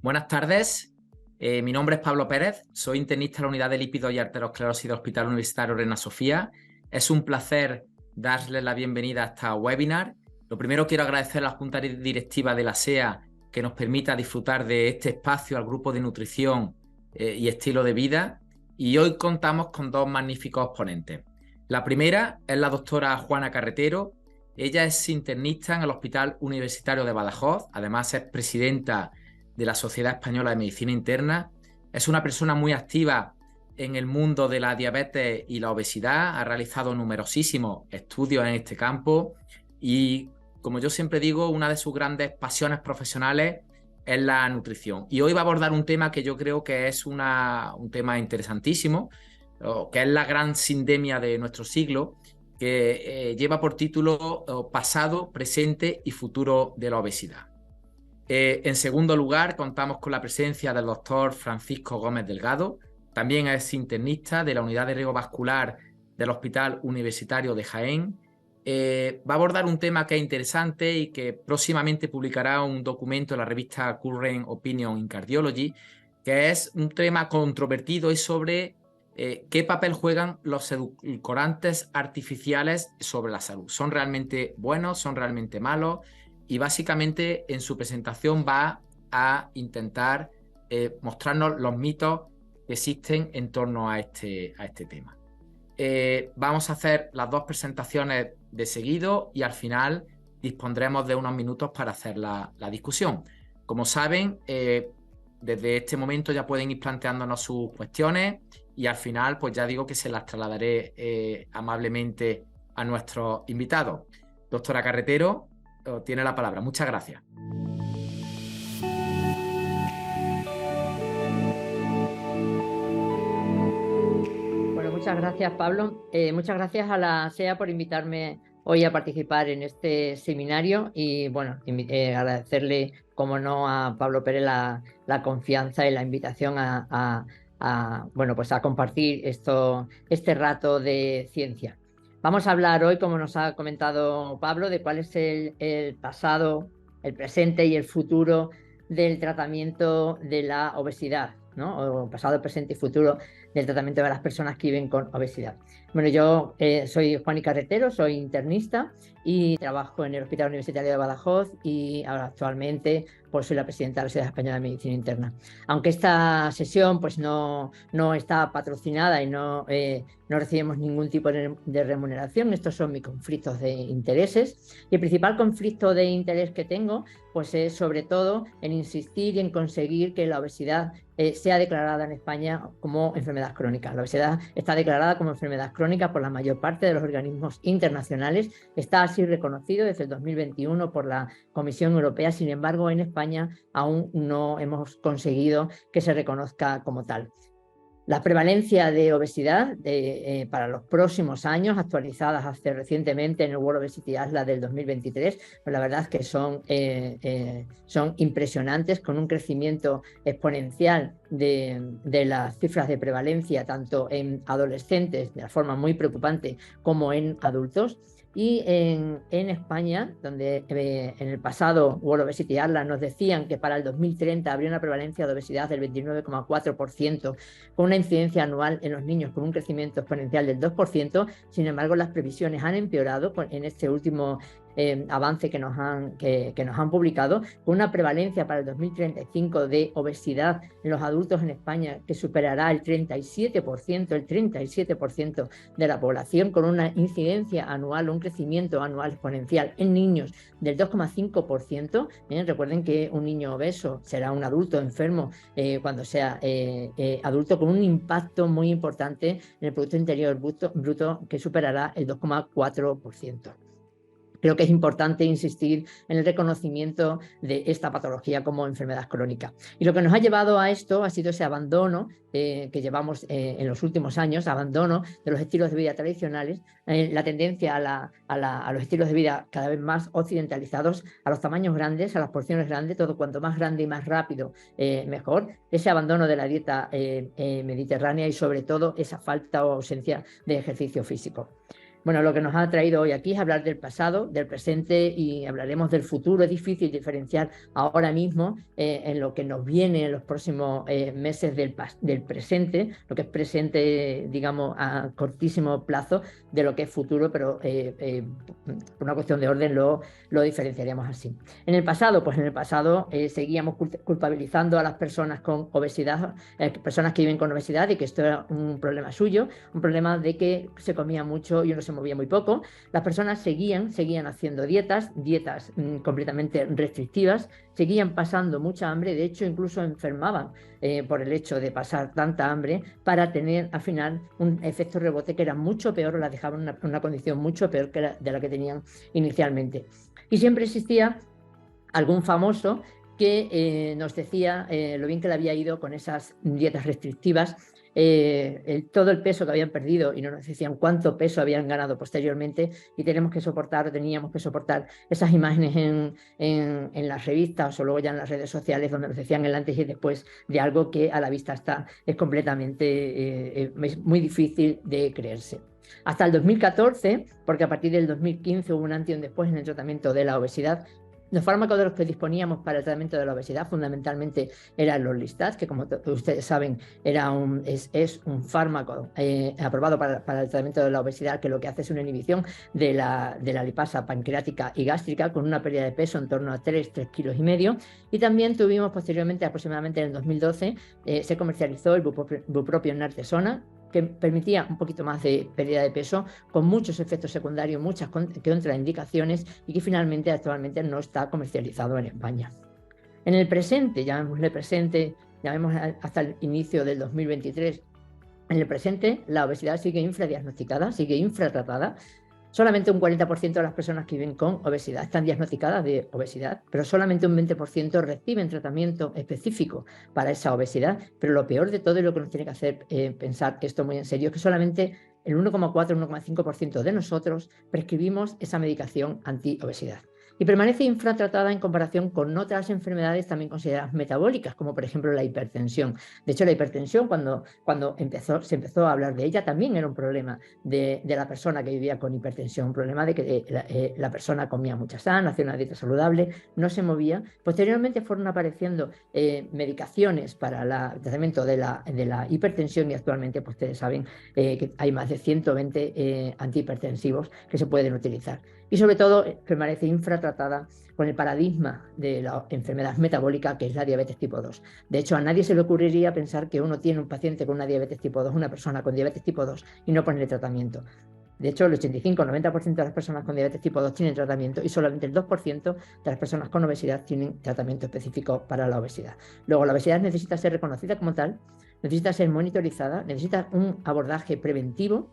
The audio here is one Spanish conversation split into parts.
Buenas tardes, mi nombre es Pablo Pérez, soy internista de la Unidad de Lípidos y Arteriosclerosis del Hospital Universitario Reina Sofía. Es un placer darles la bienvenida a esta webinar. Lo primero, quiero agradecer a la Junta Directiva de la SEA que nos permita disfrutar de este espacio al grupo de nutrición y estilo de vida. Y hoy contamos con dos magníficos ponentes. La primera es la doctora Juana Carretero. Ella es internista en el Hospital Universitario de Badajoz, además es presidenta de la Sociedad Española de Medicina Interna. Es una persona muy activa en el mundo de la diabetes y la obesidad, ha realizado numerosísimos estudios en este campo y, como yo siempre digo, una de sus grandes pasiones profesionales es la nutrición. Y hoy va a abordar un tema que yo creo que es un tema interesantísimo, que es la gran sindemia de nuestro siglo, que lleva por título Pasado, Presente y Futuro de la Obesidad. En segundo lugar, contamos con la presencia del doctor Francisco Gómez Delgado. También es internista de la Unidad de Riesgo Vascular del Hospital Universitario de Jaén. Va a abordar un tema que es interesante y que próximamente publicará un documento en la revista Current Opinion in Cardiology, que es un tema controvertido y sobre qué papel juegan los edulcorantes artificiales sobre la salud. ¿Son realmente buenos? ¿Son realmente malos? Y básicamente en su presentación va a intentar mostrarnos los mitos que existen en torno a este tema. Vamos a hacer las dos presentaciones de seguido y al final dispondremos de unos minutos para hacer la discusión. Como saben, desde este momento ya pueden ir planteándonos sus cuestiones y al final pues ya digo que se las trasladaré amablemente a nuestros invitados. Doctora Carretero, tiene la palabra. Muchas gracias. Bueno, muchas gracias, Pablo. Muchas gracias a la SEA por invitarme hoy a participar en este seminario y, bueno, agradecerle, como no, a Pablo Pérez la confianza y la invitación a compartir este rato de ciencia. Vamos a hablar hoy, como nos ha comentado Pablo, de cuál es el pasado, el presente y el futuro del tratamiento de la obesidad, ¿no? O pasado, presente y futuro del tratamiento de las personas que viven con obesidad. Bueno, yo soy Juana Carretero, soy internista y trabajo en el Hospital Universitario de Badajoz y ahora actualmente pues soy la presidenta de la Sociedad Española de Medicina Interna. Aunque esta sesión pues no está patrocinada y no recibimos ningún tipo de remuneración, estos son mis conflictos de intereses. Y el principal conflicto de interés que tengo pues es sobre todo en insistir y en conseguir que la obesidad sea declarada en España como enfermedad crónica. La obesidad está declarada como enfermedad crónica por la mayor parte de los organismos internacionales, está así reconocido desde el 2021 por la Comisión Europea. Sin embargo, en España aún no hemos conseguido que se reconozca como tal. La prevalencia de obesidad para los próximos años, actualizadas hace recientemente en el World Obesity Atlas del 2023, pues la verdad es que son impresionantes, con un crecimiento exponencial de las cifras de prevalencia, tanto en adolescentes, de forma muy preocupante, como en adultos. Y en España, donde en el pasado World Obesity Atlas nos decían que para el 2030 habría una prevalencia de obesidad del 29,4%, con una incidencia anual en los niños con un crecimiento exponencial del 2%, sin embargo las previsiones han empeorado en este último avance que nos han publicado, con una prevalencia para el 2035 de obesidad en los adultos en España que superará el 37% de la población, con una incidencia anual, un crecimiento anual exponencial en niños del 2,5%. Recuerden que un niño obeso será un adulto enfermo cuando sea adulto, con un impacto muy importante en el Producto Interior Bruto que superará el 2,4%. Creo que es importante insistir en el reconocimiento de esta patología como enfermedad crónica. Y lo que nos ha llevado a esto ha sido ese abandono que llevamos en los últimos años, abandono de los estilos de vida tradicionales, la tendencia a los estilos de vida cada vez más occidentalizados, a los tamaños grandes, a las porciones grandes, todo cuanto más grande y más rápido, mejor. Ese abandono de la dieta mediterránea y sobre todo esa falta o ausencia de ejercicio físico. Bueno, lo que nos ha traído hoy aquí es hablar del pasado, del presente y hablaremos del futuro. Es difícil diferenciar ahora mismo en lo que nos viene en los próximos meses del presente, lo que es presente, digamos, a cortísimo plazo, de lo que es futuro, pero por una cuestión de orden lo diferenciaríamos así. En el pasado, pues en el pasado seguíamos culpabilizando a las personas con obesidad, personas que viven con obesidad, y que esto era un problema suyo, un problema de que se comía mucho y uno se movía muy poco. Las personas seguían haciendo dietas completamente restrictivas, seguían pasando mucha hambre, de hecho incluso enfermaban por el hecho de pasar tanta hambre, para tener al final un efecto rebote que era mucho peor, o las dejaban en una condición mucho peor que de la que tenían inicialmente. Y siempre existía algún famoso que nos decía lo bien que le había ido con esas dietas restrictivas, todo el peso que habían perdido, y no nos decían cuánto peso habían ganado posteriormente, y teníamos que soportar esas imágenes en las revistas o luego ya en las redes sociales, donde nos decían el antes y el después de algo que a la vista es completamente es muy difícil de creerse. Hasta el 2014, porque a partir del 2015 hubo un antes y un después en el tratamiento de la obesidad. Los fármacos de los que disponíamos para el tratamiento de la obesidad fundamentalmente eran los Listat, que como ustedes saben es un fármaco aprobado para el tratamiento de la obesidad, que lo que hace es una inhibición de la lipasa pancreática y gástrica, con una pérdida de peso en torno a 3 kilos y medio. Y también tuvimos posteriormente, aproximadamente en el 2012, se comercializó el bupropion naltrexona, que permitía un poquito más de pérdida de peso, con muchos efectos secundarios, muchas contraindicaciones, y que finalmente actualmente no está comercializado en España. En el presente, llamémosle presente, llamemos hasta el inicio del 2023, en el presente la obesidad sigue infradiagnosticada, sigue infratratada. Solamente un 40% de las personas que viven con obesidad están diagnosticadas de obesidad, pero solamente un 20% reciben tratamiento específico para esa obesidad. Pero lo peor de todo, y lo que nos tiene que hacer pensar esto muy en serio, es que solamente el 1,4-1,5% de nosotros prescribimos esa medicación antiobesidad, y permanece infratratada en comparación con otras enfermedades también consideradas metabólicas, como por ejemplo la hipertensión. De hecho, la hipertensión, cuando se empezó a hablar de ella, también era un problema de la persona que vivía con hipertensión, un problema de que la persona comía mucha sal, hacía una dieta saludable, no se movía. Posteriormente fueron apareciendo medicaciones para el tratamiento de la hipertensión, y actualmente pues ustedes saben que hay más de 120 antihipertensivos que se pueden utilizar. Y sobre todo permanece infratratada con el paradigma de la enfermedad metabólica, que es la diabetes tipo 2. De hecho, a nadie se le ocurriría pensar que uno tiene un paciente con una diabetes tipo 2, una persona con diabetes tipo 2, y no ponerle tratamiento. De hecho, el 85-90% de las personas con diabetes tipo 2 tienen tratamiento, y solamente el 2% de las personas con obesidad tienen tratamiento específico para la obesidad. Luego, la obesidad necesita ser reconocida como tal, necesita ser monitorizada, necesita un abordaje preventivo,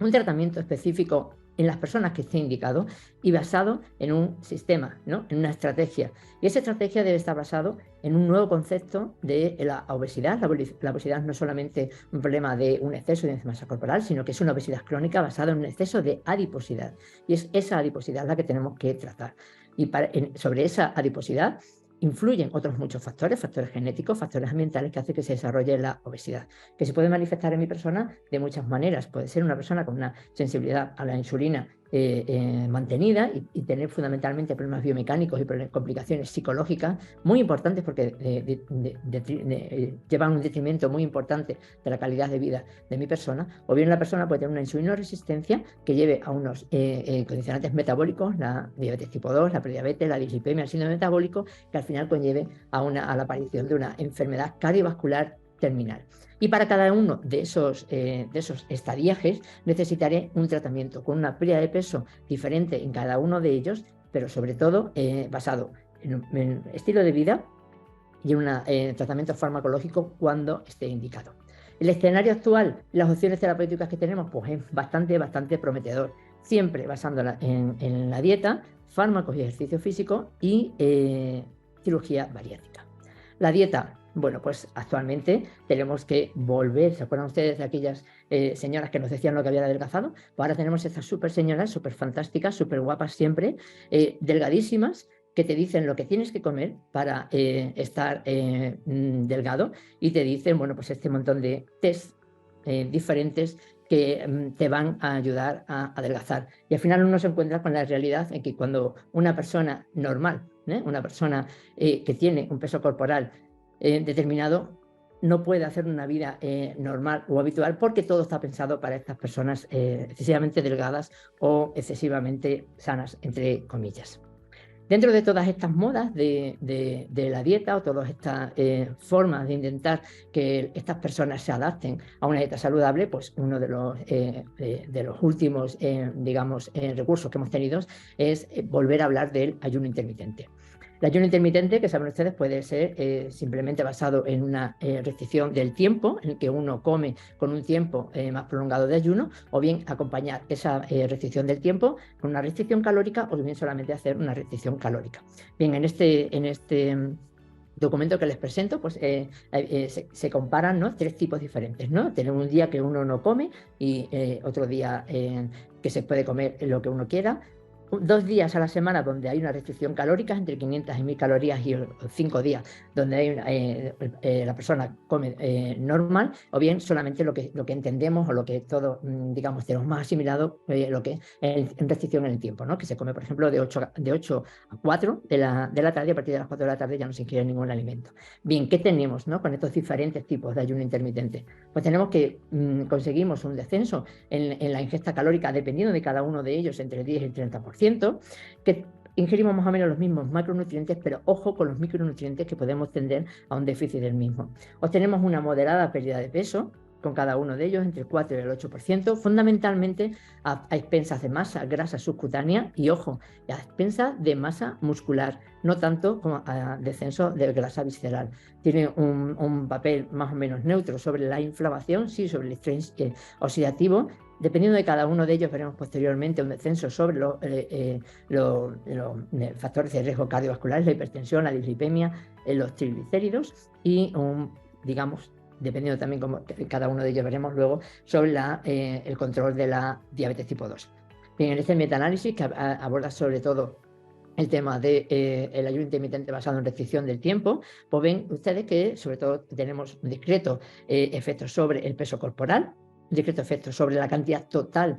un tratamiento específico en las personas que esté indicado, y basado en un sistema, ¿no? En una estrategia. Y esa estrategia debe estar basado en un nuevo concepto de la obesidad. La obesidad no es solamente un problema de un exceso de masa corporal, sino que es una obesidad crónica basada en un exceso de adiposidad. Y es esa adiposidad la que tenemos que tratar. Y sobre esa adiposidad influyen otros muchos factores genéticos, factores ambientales, que hacen que se desarrolle la obesidad, que se puede manifestar en mi persona de muchas maneras. Puede ser una persona con una sensibilidad a la insulina mantenida, y tener fundamentalmente problemas biomecánicos y complicaciones psicológicas muy importantes, porque llevan un detrimento muy importante de la calidad de vida de mi persona. O bien la persona puede tener una insulinoresistencia que lleve a unos condicionantes metabólicos, la diabetes tipo 2, la prediabetes, la dislipemia, el síndrome metabólico, que al final conlleve a la aparición de una enfermedad cardiovascular terminal. Y para cada uno de esos estadiajes necesitaré un tratamiento con una pérdida de peso diferente en cada uno de ellos, pero sobre todo basado en estilo de vida y en un tratamiento farmacológico cuando esté indicado. El escenario actual, las opciones terapéuticas que tenemos, pues es bastante prometedor, siempre basándola en la dieta, fármacos y ejercicio físico, y cirugía bariátrica. La dieta, bueno, pues actualmente tenemos que volver. ¿Se acuerdan ustedes de aquellas señoras que nos decían lo que había adelgazado? Pues ahora tenemos estas súper señoras, súper fantásticas, súper guapas siempre, delgadísimas, que te dicen lo que tienes que comer para estar delgado, y te dicen, bueno, pues este montón de test diferentes que te van a ayudar a adelgazar. Y al final uno se encuentra con la realidad en que cuando una persona normal, una persona que tiene un peso corporal determinado, no puede hacer una vida normal o habitual, porque todo está pensado para estas personas excesivamente delgadas o excesivamente sanas, entre comillas. Dentro de todas estas modas de la dieta, o todas estas formas de intentar que estas personas se adapten a una dieta saludable, pues uno de los últimos digamos, recursos que hemos tenido es volver a hablar del ayuno intermitente. El ayuno intermitente, que saben ustedes, puede ser simplemente basado en una restricción del tiempo, en el que uno come con un tiempo más prolongado de ayuno, o bien acompañar esa restricción del tiempo con una restricción calórica, o bien solamente hacer una restricción calórica. Bien, en este documento que les presento, pues se comparan, ¿no?, 3 tipos diferentes, ¿no? Tenemos un día que uno no come y otro día que se puede comer lo que uno quiera. 2 días a la semana donde hay una restricción calórica entre 500 y 1000 calorías, y 5 días donde hay la persona come normal, o bien solamente lo que entendemos, o lo que todos, digamos, tenemos más asimilado, lo que es en restricción en el tiempo, ¿no? Que se come, por ejemplo, de 8 a 4 de la tarde, y a partir de las 4 de la tarde ya no se ingiere ningún alimento. Bien, ¿qué tenemos, ¿no?, con estos diferentes tipos de ayuno intermitente? Pues tenemos que conseguimos un descenso en la ingesta calórica, dependiendo de cada uno de ellos, entre el 10 y el 30%, que ingerimos más o menos los mismos macronutrientes, pero ojo con los micronutrientes, que podemos tender a un déficit del mismo. Obtenemos una moderada pérdida de peso con cada uno de ellos, entre el 4 y el 8%, fundamentalmente a expensas de masa grasa subcutánea y, ojo, a expensas de masa muscular, no tanto como a descenso de grasa visceral. Tiene un papel más o menos neutro sobre la inflamación, sí, sobre el estrés oxidativo. Dependiendo de cada uno de ellos, veremos posteriormente un descenso sobre los factores de riesgo cardiovasculares, la hipertensión, la dislipemia, los triglicéridos, y digamos, dependiendo también como cada uno de ellos, veremos luego sobre el control de la diabetes tipo 2. Bien, en este metaanálisis, que aborda sobre todo el tema del ayuno intermitente basado en restricción del tiempo, pues ven ustedes que sobre todo tenemos un discreto efecto sobre el peso corporal, un discreto efecto sobre la cantidad total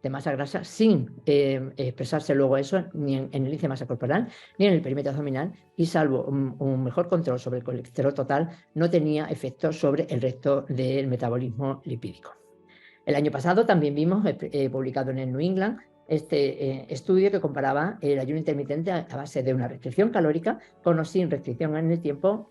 de masa grasa, sin expresarse luego eso ni en el índice de masa corporal ni en el perímetro abdominal, y salvo un mejor control sobre el colesterol total, no tenía efecto sobre el resto del metabolismo lipídico. El año pasado también vimos, publicado en el New England, este estudio que comparaba el ayuno intermitente a base de una restricción calórica con o sin restricción en el tiempo,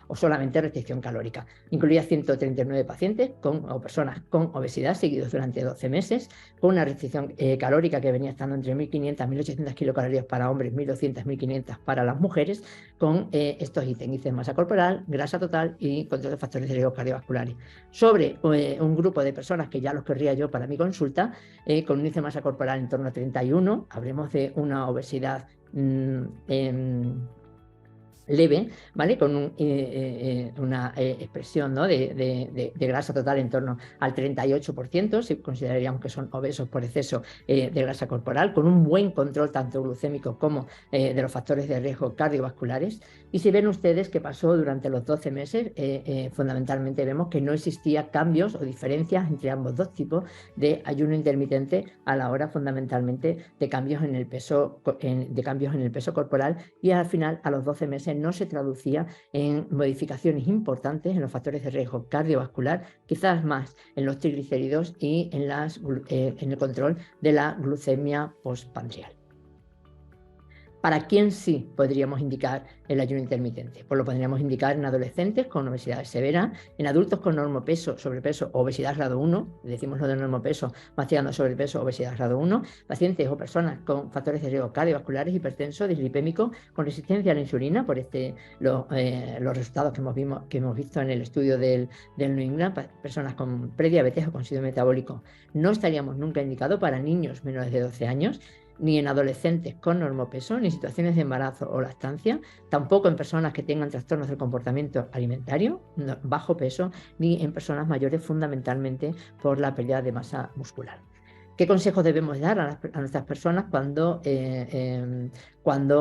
o solamente restricción calórica. Incluía 139 pacientes o personas con obesidad seguidos durante 12 meses, con una restricción calórica que venía estando entre 1.500 y 1.800 kilocalorías para hombres, 1.200 1.500 para las mujeres, con estos ítems: índice de masa corporal, grasa total y control de factores de riesgo cardiovasculares. Sobre un grupo de personas que ya los querría yo para mi consulta, con un índice de masa corporal en torno a 31, hablemos de una obesidad leve, ¿vale?, con una expresión, ¿no?, de grasa total en torno al 38%, si consideraríamos que son obesos por exceso de grasa corporal, con un buen control tanto glucémico como de los factores de riesgo cardiovasculares. Y si ven ustedes que pasó durante los 12 meses, fundamentalmente vemos que no existía cambios o diferencias entre ambos dos tipos de ayuno intermitente a la hora, fundamentalmente, de cambios en el peso corporal, y al final, a los 12 meses, no se traducía en modificaciones importantes en los factores de riesgo cardiovascular, quizás más en los triglicéridos y en el control de la glucemia postprandial. ¿Para quién sí podríamos indicar el ayuno intermitente? Pues lo podríamos indicar en adolescentes con obesidad severa, en adultos con normopeso, sobrepeso o obesidad grado 1, decimos lo de normopeso más tirando a sobrepeso, obesidad grado 1, pacientes o personas con factores de riesgo cardiovasculares, hipertenso, dislipémico, con resistencia a la insulina, por los resultados que hemos visto en el estudio del New England, personas con prediabetes o con síndrome metabólico. No estaríamos nunca indicados para niños menores de 12 años, ni en adolescentes con normopeso, ni en situaciones de embarazo o lactancia, tampoco en personas que tengan trastornos del comportamiento alimentario, bajo peso, ni en personas mayores, fundamentalmente por la pérdida de masa muscular. ¿Qué consejos debemos dar a nuestras personas cuando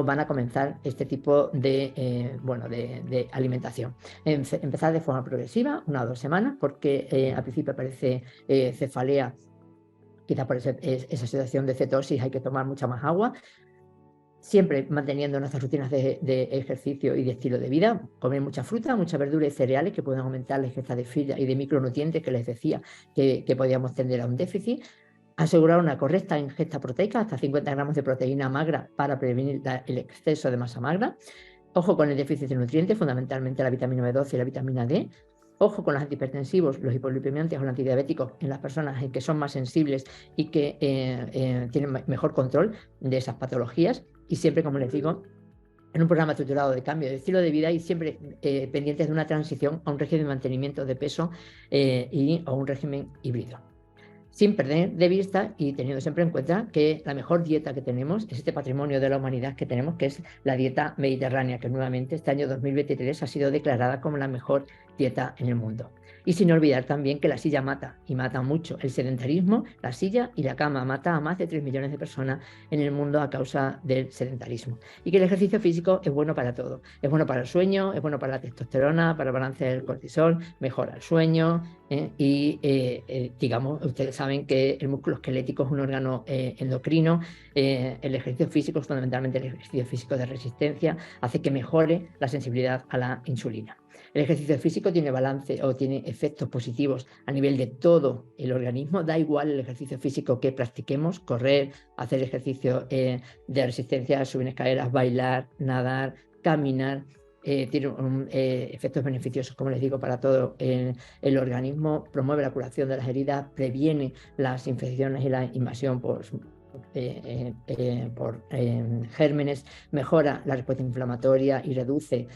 van a comenzar este tipo de alimentación? Empezar de forma progresiva, 1 o 2 semanas, porque al principio aparece cefalea, quizá por esa situación de cetosis hay que tomar mucha más agua. Siempre manteniendo nuestras rutinas de ejercicio y de estilo de vida, comer mucha fruta, mucha verdura y cereales que pueden aumentar la ingesta de fibra y de micronutrientes que les decía que podíamos tender a un déficit. Asegurar una correcta ingesta proteica, hasta 50 gramos de proteína magra para prevenir el exceso de masa magra. Ojo con el déficit de nutrientes, fundamentalmente la vitamina B12 y la vitamina D. Ojo con los antihipertensivos, los hipolipemiantes o los antidiabéticos en las personas que son más sensibles y que tienen mejor control de esas patologías. Y siempre, como les digo, en un programa estructurado de cambio de estilo de vida y siempre pendientes de una transición a un régimen de mantenimiento de peso o un régimen híbrido. Sin perder de vista y teniendo siempre en cuenta que la mejor dieta que tenemos es este patrimonio de la humanidad que tenemos, que es la dieta mediterránea, que nuevamente este año 2023 ha sido declarada como la mejor dieta en el mundo. Y sin olvidar también que la silla mata, y mata mucho. El sedentarismo, la silla y la cama mata a más de 3 millones de personas en el mundo a causa del sedentarismo. Y que el ejercicio físico es bueno para todo. Es bueno para el sueño, es bueno para la testosterona, para el balance del cortisol, mejora el sueño, digamos, ustedes saben que el músculo esquelético es un órgano endocrino. El ejercicio físico, fundamentalmente el ejercicio físico de resistencia, hace que mejore la sensibilidad a la insulina. El ejercicio físico tiene balance o tiene efectos positivos a nivel de todo el organismo. Da igual el ejercicio físico que practiquemos, correr, hacer ejercicio de resistencia, subir escaleras, bailar, nadar, caminar. Tiene efectos beneficiosos, como les digo, para todo el organismo. Promueve la curación de las heridas, previene las infecciones y la invasión por gérmenes, mejora la respuesta inflamatoria y reduce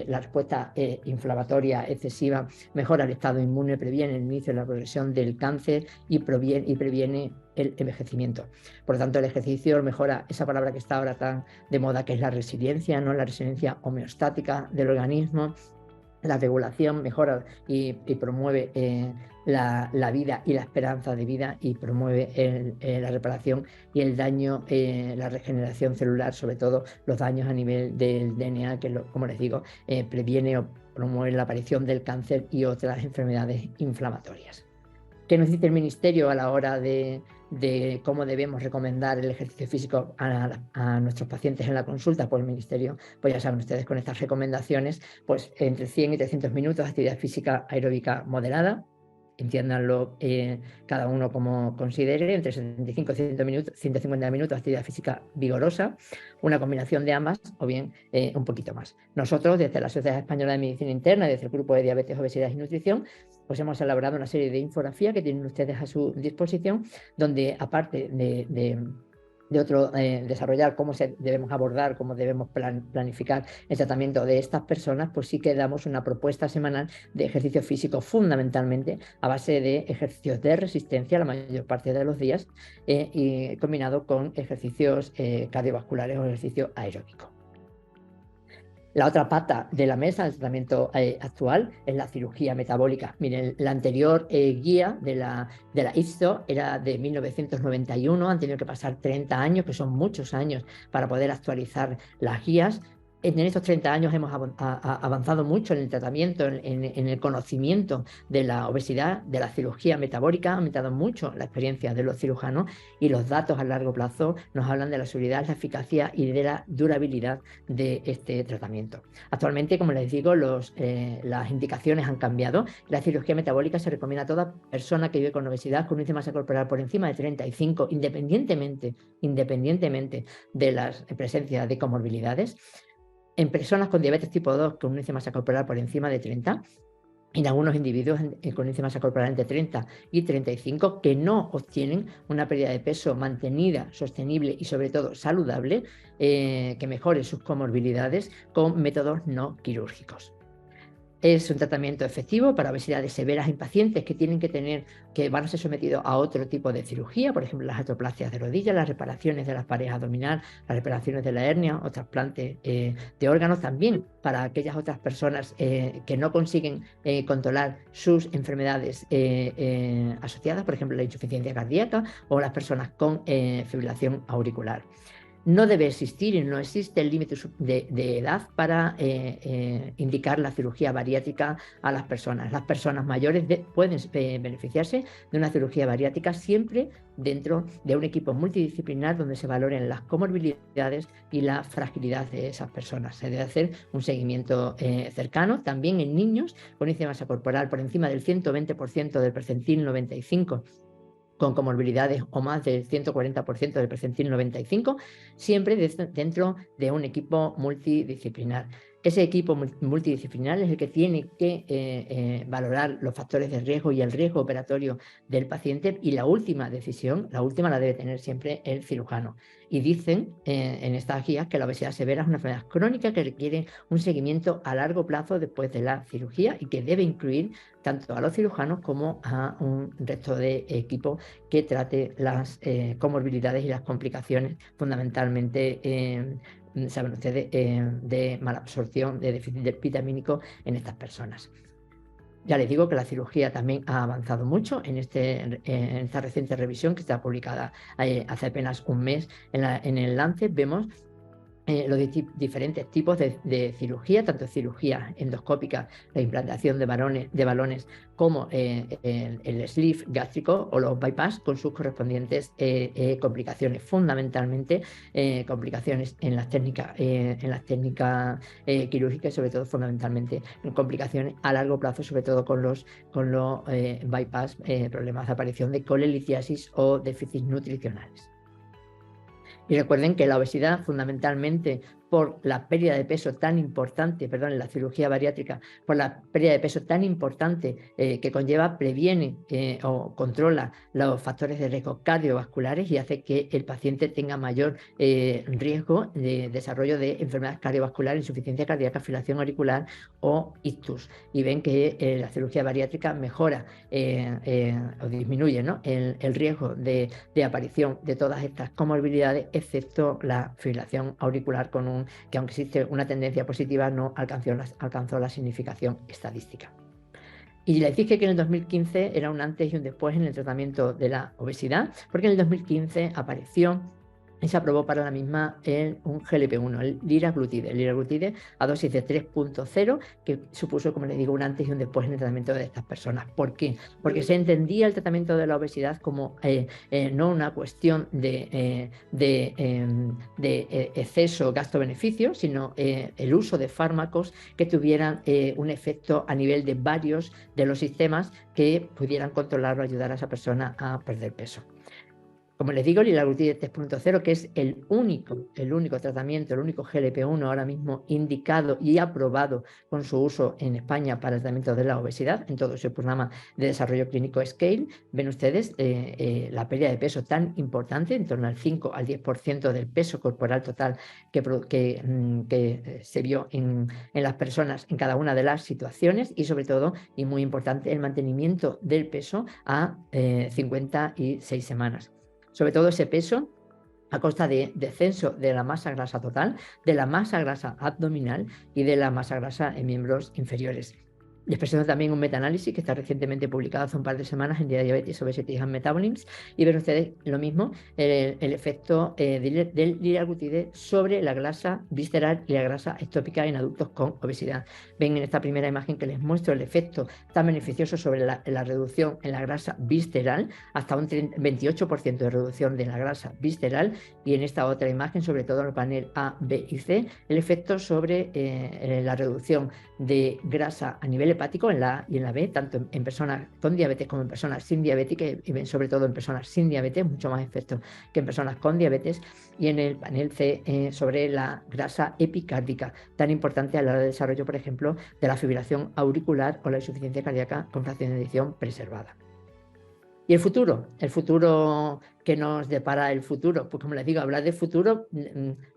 la respuesta inflamatoria excesiva, mejora el estado inmune, previene el inicio de la progresión del cáncer y previene el envejecimiento. Por lo tanto, el ejercicio mejora esa palabra que está ahora tan de moda, que es la resiliencia, ¿no? La resiliencia homeostática del organismo. La regulación mejora y promueve la vida y la esperanza de vida, y promueve la reparación y el daño, la regeneración celular, sobre todo los daños a nivel del DNA, que como les digo, previene o promueve la aparición del cáncer y otras enfermedades inflamatorias. ¿Qué nos dice el Ministerio a la hora de cómo debemos recomendar el ejercicio físico a nuestros pacientes en la consulta? Pues el Ministerio, pues ya saben ustedes, con estas recomendaciones, pues entre 100 y 300 minutos de actividad física aeróbica moderada, entiéndanlo cada uno como considere, entre 75 y 150 minutos de actividad física vigorosa, una combinación de ambas o bien un poquito más. Nosotros, desde la Sociedad Española de Medicina Interna y desde el Grupo de Diabetes, Obesidad y Nutrición, pues hemos elaborado una serie de infografías que tienen ustedes a su disposición, donde aparte de desarrollar cómo debemos abordar, cómo debemos planificar el tratamiento de estas personas, pues sí que damos una propuesta semanal de ejercicio físico, fundamentalmente a base de ejercicios de resistencia la mayor parte de los días, y combinado con ejercicios cardiovasculares o ejercicio aeróbico. La otra pata de la mesa del tratamiento actual es la cirugía metabólica. Miren, la anterior guía de la IFSO era de 1991, han tenido que pasar 30 años, que son muchos años, para poder actualizar las guías. En estos 30 años hemos avanzado mucho en el tratamiento, en el conocimiento de la obesidad, de la cirugía metabólica. Ha aumentado mucho la experiencia de los cirujanos, y los datos a largo plazo nos hablan de la seguridad, la eficacia y de la durabilidad de este tratamiento. Actualmente, como les digo, las indicaciones han cambiado. La cirugía metabólica se recomienda a toda persona que vive con obesidad, con un índice de masa corporal por encima de 35, independientemente de las presencias de comorbilidades. En personas con diabetes tipo 2 con un índice de masa corporal por encima de 30, en algunos individuos con índice de masa corporal entre 30 y 35 que no obtienen una pérdida de peso mantenida, sostenible y sobre todo saludable, que mejore sus comorbilidades con métodos no quirúrgicos. Es un tratamiento efectivo para obesidades severas en pacientes que van a ser sometidos a otro tipo de cirugía, por ejemplo, las artroplasias de rodilla, las reparaciones de las paredes abdominales, las reparaciones de la hernia o trasplantes de órganos, también para aquellas otras personas que no consiguen controlar sus enfermedades asociadas, por ejemplo, la insuficiencia cardíaca o las personas con fibrilación auricular. No debe existir y no existe el límite de edad para indicar la cirugía bariátrica a las personas. Las personas mayores pueden beneficiarse de una cirugía bariátrica siempre dentro de un equipo multidisciplinar donde se valoren las comorbilidades y la fragilidad de esas personas. Se debe hacer un seguimiento cercano, también en niños con índice de masa corporal por encima del 120% del percentil 95, con comorbilidades o más del 140% del percentil 95, siempre dentro de un equipo multidisciplinar. Ese equipo multidisciplinar es el que tiene que valorar los factores de riesgo y el riesgo operatorio del paciente, y la última decisión, la debe tener siempre el cirujano. Y dicen en estas guías que la obesidad severa es una enfermedad crónica que requiere un seguimiento a largo plazo después de la cirugía y que debe incluir tanto a los cirujanos como a un resto de equipo que trate las comorbilidades y las complicaciones, fundamentalmente, saben ustedes, de malabsorción, de déficit vitamínico en estas personas. Ya les digo que la cirugía también ha avanzado mucho en esta reciente revisión que está publicada hace apenas un mes en el Lancet. Vemos los diferentes tipos de cirugía, tanto cirugía endoscópica, la implantación de balones, como el sleeve gástrico o los bypass con sus correspondientes complicaciones, fundamentalmente complicaciones en las técnicas quirúrgicas y sobre todo fundamentalmente complicaciones a largo plazo, sobre todo con los bypass, problemas de aparición de colelitiasis o déficits nutricionales. Y recuerden que la obesidad, fundamentalmente por la pérdida de peso tan importante, perdón, la cirugía bariátrica, por la pérdida de peso tan importante que conlleva, previene o controla los factores de riesgo cardiovasculares y hace que el paciente tenga mayor riesgo de desarrollo de enfermedades cardiovasculares, insuficiencia cardíaca, fibrilación auricular o ictus. Y ven que la cirugía bariátrica mejora o disminuye, ¿no?, el riesgo de aparición de todas estas comorbilidades, excepto la fibrilación auricular, que aunque existe una tendencia positiva, no alcanzó la significación estadística. Y les dije que en el 2015 era un antes y un después en el tratamiento de la obesidad, porque en el 2015 apareció y se aprobó para la misma un GLP-1, el liraglutide a dosis de 3.0, que supuso, como les digo, un antes y un después en el tratamiento de estas personas. ¿Por qué? Porque se entendía el tratamiento de la obesidad como no una cuestión de exceso gasto-beneficio, sino el uso de fármacos que tuvieran un efecto a nivel de varios de los sistemas que pudieran controlar o ayudar a esa persona a perder peso. Como les digo, el liraglutide 3.0, que es el único tratamiento, el único GLP-1 ahora mismo indicado y aprobado con su uso en España para el tratamiento de la obesidad, en todo su programa de desarrollo clínico SCALE. Ven ustedes la pérdida de peso tan importante, en torno al 5 al 10% del peso corporal total que se vio en las personas en cada una de las situaciones, y sobre todo, y muy importante, el mantenimiento del peso a 56 semanas. Sobre todo ese peso a costa de descenso de la masa grasa total, de la masa grasa abdominal y de la masa grasa en miembros inferiores. Les presento también un metaanálisis que está recientemente publicado hace un par de semanas en Diabetes, Obesity and Metabolism, y ven ustedes lo mismo, el efecto del liraglutide sobre la grasa visceral y la grasa ectópica en adultos con obesidad. Ven en esta primera imagen que les muestro el efecto tan beneficioso sobre la reducción en la grasa visceral, hasta un 28% de reducción de la grasa visceral, y en esta otra imagen, sobre todo en el panel A, B y C, el efecto sobre la reducción de grasa a nivel hepático en la A y en la B, tanto en personas con diabetes como en personas sin diabetes, y ven sobre todo en personas sin diabetes, mucho más efecto que en personas con diabetes, y en el panel C sobre la grasa epicárdica, tan importante a la hora de desarrollo, por ejemplo, de la fibrilación auricular o la insuficiencia cardíaca con fracción de eyección preservada. Y el futuro ¿qué nos depara el futuro? Pues como les digo, hablar de futuro,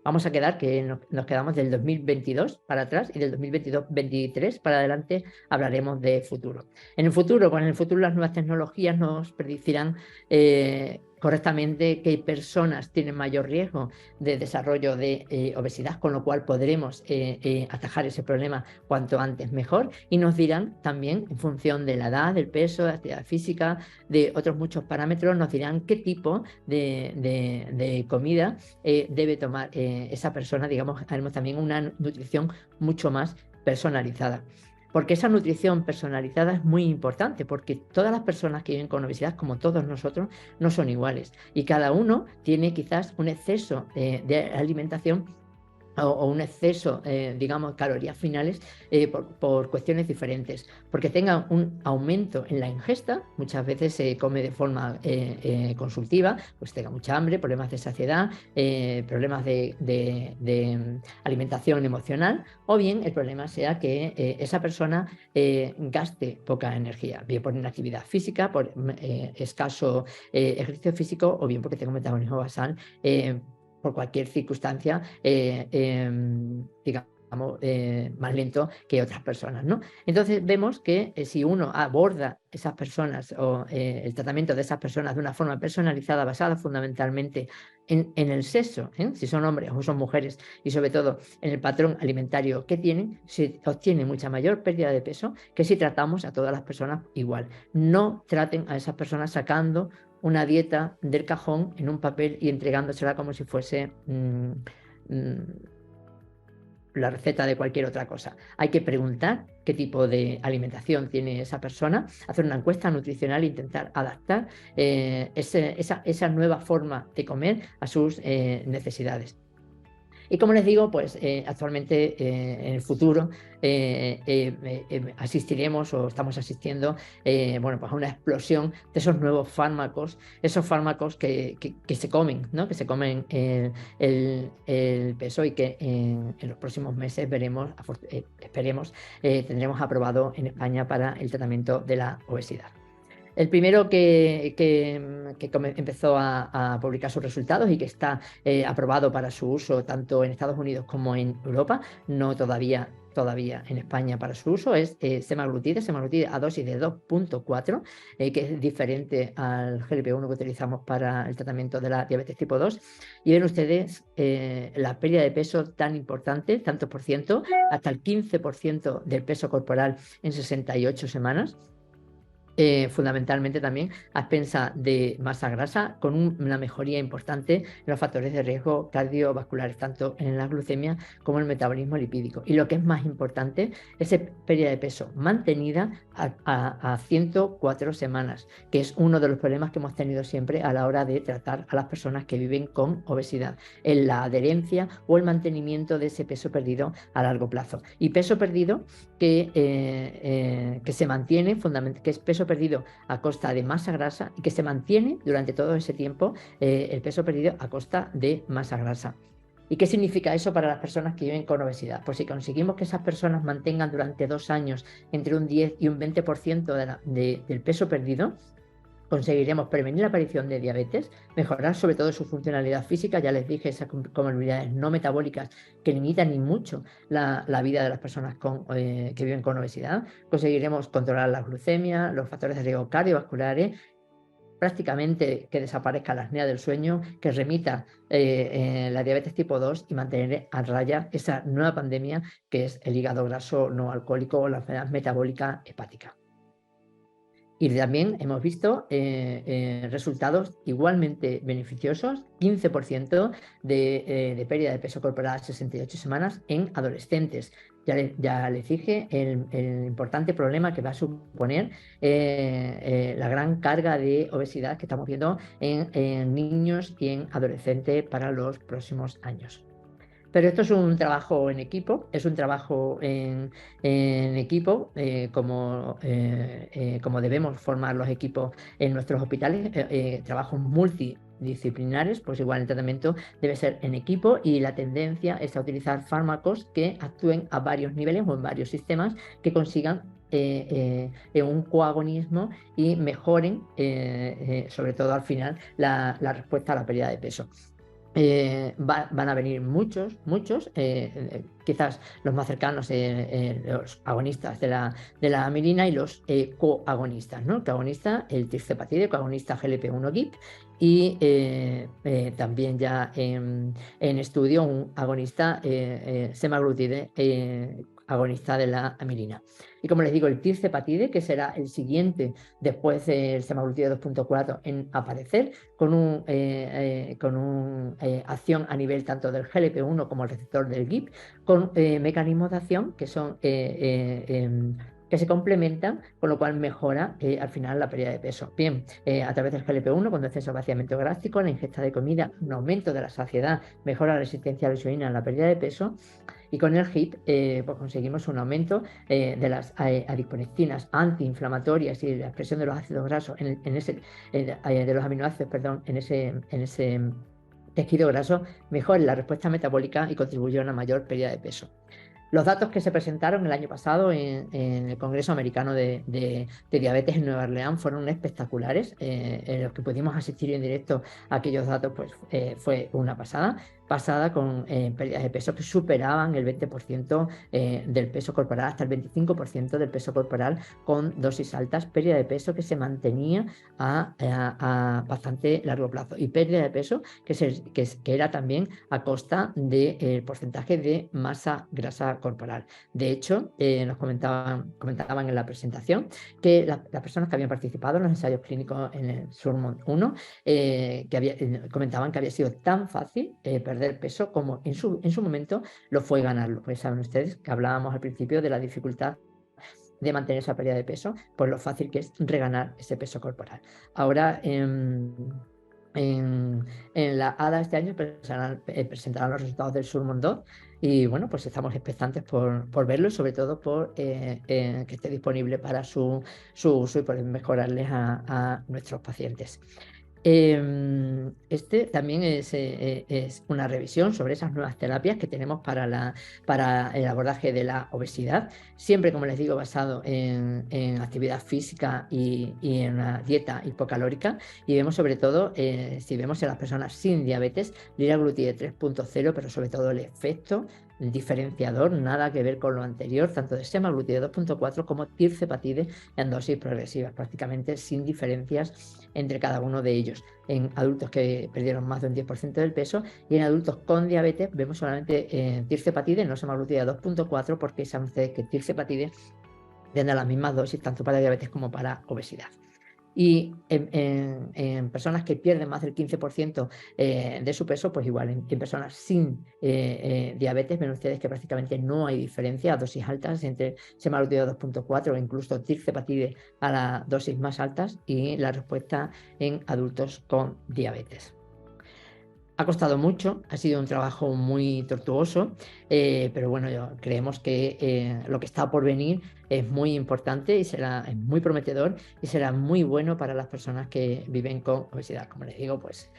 vamos a quedar que nos quedamos del 2022 para atrás y del 2022-23 para adelante hablaremos de futuro. En el futuro, pues en el futuro las nuevas tecnologías nos predicirán correctamente qué personas tienen mayor riesgo de desarrollo de obesidad, con lo cual podremos atajar ese problema cuanto antes mejor, y nos dirán también, en función de la edad, del peso, de la actividad física, de otros muchos parámetros, nos dirán qué tipo de comida debe tomar esa persona. Digamos, haremos también una nutrición mucho más personalizada. Porque esa nutrición personalizada es muy importante, porque todas las personas que viven con obesidad, como todos nosotros, no son iguales. Y cada uno tiene quizás un exceso de alimentación o un exceso, digamos, calorías finales por cuestiones diferentes. Porque tengan un aumento en la ingesta, muchas veces se come de forma consultiva, pues tenga mucha hambre, problemas de saciedad, problemas de alimentación emocional, o bien el problema sea que esa persona gaste poca energía, bien por inactividad física, por escaso ejercicio físico, o bien porque tenga un metabolismo basal por cualquier circunstancia, digamos, más lento que otras personas, ¿no? Entonces vemos que si uno aborda esas personas o el tratamiento de esas personas de una forma personalizada, basada fundamentalmente en el sexo, si son hombres o son mujeres, y sobre todo en el patrón alimentario que tienen, se obtiene mucha mayor pérdida de peso que si tratamos a todas las personas igual. No traten a esas personas sacando una dieta del cajón en un papel y entregándosela como si fuese la receta de cualquier otra cosa. Hay que preguntar qué tipo de alimentación tiene esa persona, hacer una encuesta nutricional e intentar adaptar esa nueva forma de comer a sus necesidades. Y como les digo, pues actualmente en el futuro asistiremos o estamos asistiendo bueno, pues a una explosión de esos nuevos fármacos, esos fármacos que se comen, ¿no? Que se comen el peso, y que en los próximos meses veremos, esperemos, tendremos aprobado en España para el tratamiento de la obesidad. El primero que empezó a publicar sus resultados y que está aprobado para su uso tanto en Estados Unidos como en Europa, no todavía en España para su uso, es semaglutide a dosis de 2.4, que es diferente al GLP-1 que utilizamos para el tratamiento de la diabetes tipo 2. Y ven ustedes la pérdida de peso tan importante, tantos por ciento, hasta el 15% del peso corporal en 68 semanas. Fundamentalmente también a expensa de masa grasa, con una mejoría importante en los factores de riesgo cardiovasculares, tanto en la glucemia como en el metabolismo lipídico. Y lo que es más importante, es pérdida de peso mantenida a 104 semanas, que es uno de los problemas que hemos tenido siempre a la hora de tratar a las personas que viven con obesidad, en la adherencia o el mantenimiento de ese peso perdido a largo plazo. Y peso perdido que se mantiene, que es peso perdido a costa de masa grasa, y que se mantiene durante todo ese tiempo el peso perdido a costa de masa grasa. ¿Y qué significa eso para las personas que viven con obesidad? Pues si conseguimos que esas personas mantengan durante 2 años entre un 10 y un 20% del peso perdido, conseguiremos prevenir la aparición de diabetes, mejorar sobre todo su funcionalidad física. Ya les dije, esas comorbilidades no metabólicas que limitan y mucho la vida de las personas que viven con obesidad. Conseguiremos controlar la glucemia, los factores de riesgo cardiovasculares, prácticamente que desaparezca la apnea del sueño, que remita la diabetes tipo 2 y mantener a raya esa nueva pandemia que es el hígado graso no alcohólico o la enfermedad metabólica hepática. Y también hemos visto resultados igualmente beneficiosos, 15% de pérdida de peso corporal a 68 semanas en adolescentes. Ya les dije el importante problema que va a suponer la gran carga de obesidad que estamos viendo en niños y en adolescentes para los próximos años. Pero esto es un trabajo en equipo, es un trabajo en equipo, como debemos formar los equipos en nuestros hospitales, trabajos multidisciplinares. Pues igual el tratamiento debe ser en equipo, y la tendencia es a utilizar fármacos que actúen a varios niveles o en varios sistemas, que consigan en un coagonismo y mejoren, sobre todo al final, la respuesta a la pérdida de peso. Van a venir muchos, quizás los más cercanos, los agonistas de la amilina y los coagonistas, ¿no? El coagonista, el tirzepatide, coagonista GLP-1/GIP, y también ya en estudio un agonista semaglutide, agonista de la amilina. Y como les digo, el tirzepatide, que será el siguiente después del semaglutide 2.4 en aparecer, con una acción a nivel tanto del GLP-1 como el receptor del GIP, con mecanismos de acción que son que se complementan, con lo cual mejora al final la pérdida de peso. Bien, a través del GLP-1, con descenso de vaciamiento gástrico, la ingesta de comida, un aumento de la saciedad, mejora la resistencia a la insulina en la pérdida de peso. Y con el HIP pues conseguimos un aumento de las adiponectinas antiinflamatorias y la expresión de los ácidos grasos de los aminoácidos, perdón, en ese tejido graso, mejora la respuesta metabólica y contribuye a una mayor pérdida de peso. Los datos que se presentaron el año pasado en el Congreso Americano de Diabetes en Nueva Orleans fueron espectaculares. En los que pudimos asistir en directo a aquellos datos, pues fue una pasada con pérdidas de peso que superaban el 20% del peso corporal, hasta el 25% del peso corporal con dosis altas, pérdida de peso que se mantenía a bastante largo plazo, y pérdida de peso que era también a costa del porcentaje de masa grasa corporal. De hecho, nos comentaban en la presentación que las personas que habían participado en los ensayos clínicos en el Surmont 1 comentaban que había sido tan fácil perder peso como en su momento lo fue ganarlo. Pues saben ustedes que hablábamos al principio de la dificultad de mantener esa pérdida de peso, pues lo fácil que es reganar ese peso corporal. Ahora en la ADA este año presentarán los resultados del Surmont 2 y bueno, pues estamos expectantes por verlo y sobre todo por que esté disponible para su uso y poder mejorarles a nuestros pacientes. Este también es una revisión sobre esas nuevas terapias que tenemos para el abordaje de la obesidad, siempre, como les digo, basado en actividad física y en una dieta hipocalórica, y vemos sobre todo, si vemos en las personas sin diabetes, liraglutide 3.0, pero sobre todo el efecto diferenciador, nada que ver con lo anterior, tanto de semaglutide 2.4 como tirzepatide en dosis progresivas, prácticamente sin diferencias entre cada uno de ellos. En adultos que perdieron más de un 10% del peso, y en adultos con diabetes vemos solamente tirzepatide, no semaglutide 2.4, porque saben ustedes que tirzepatide tiene las mismas dosis tanto para diabetes como para obesidad. Y en personas que pierden más del 15% de su peso, pues igual en personas sin diabetes, ven ustedes que prácticamente no hay diferencia a dosis altas entre semaglutide 2.4 o incluso tirzepatide a las dosis más altas, y la respuesta en adultos con diabetes. Ha costado mucho, ha sido un trabajo muy tortuoso, pero bueno, creemos que lo que está por venir es muy importante y es muy prometedor y será muy bueno para las personas que viven con obesidad. Como les digo, pues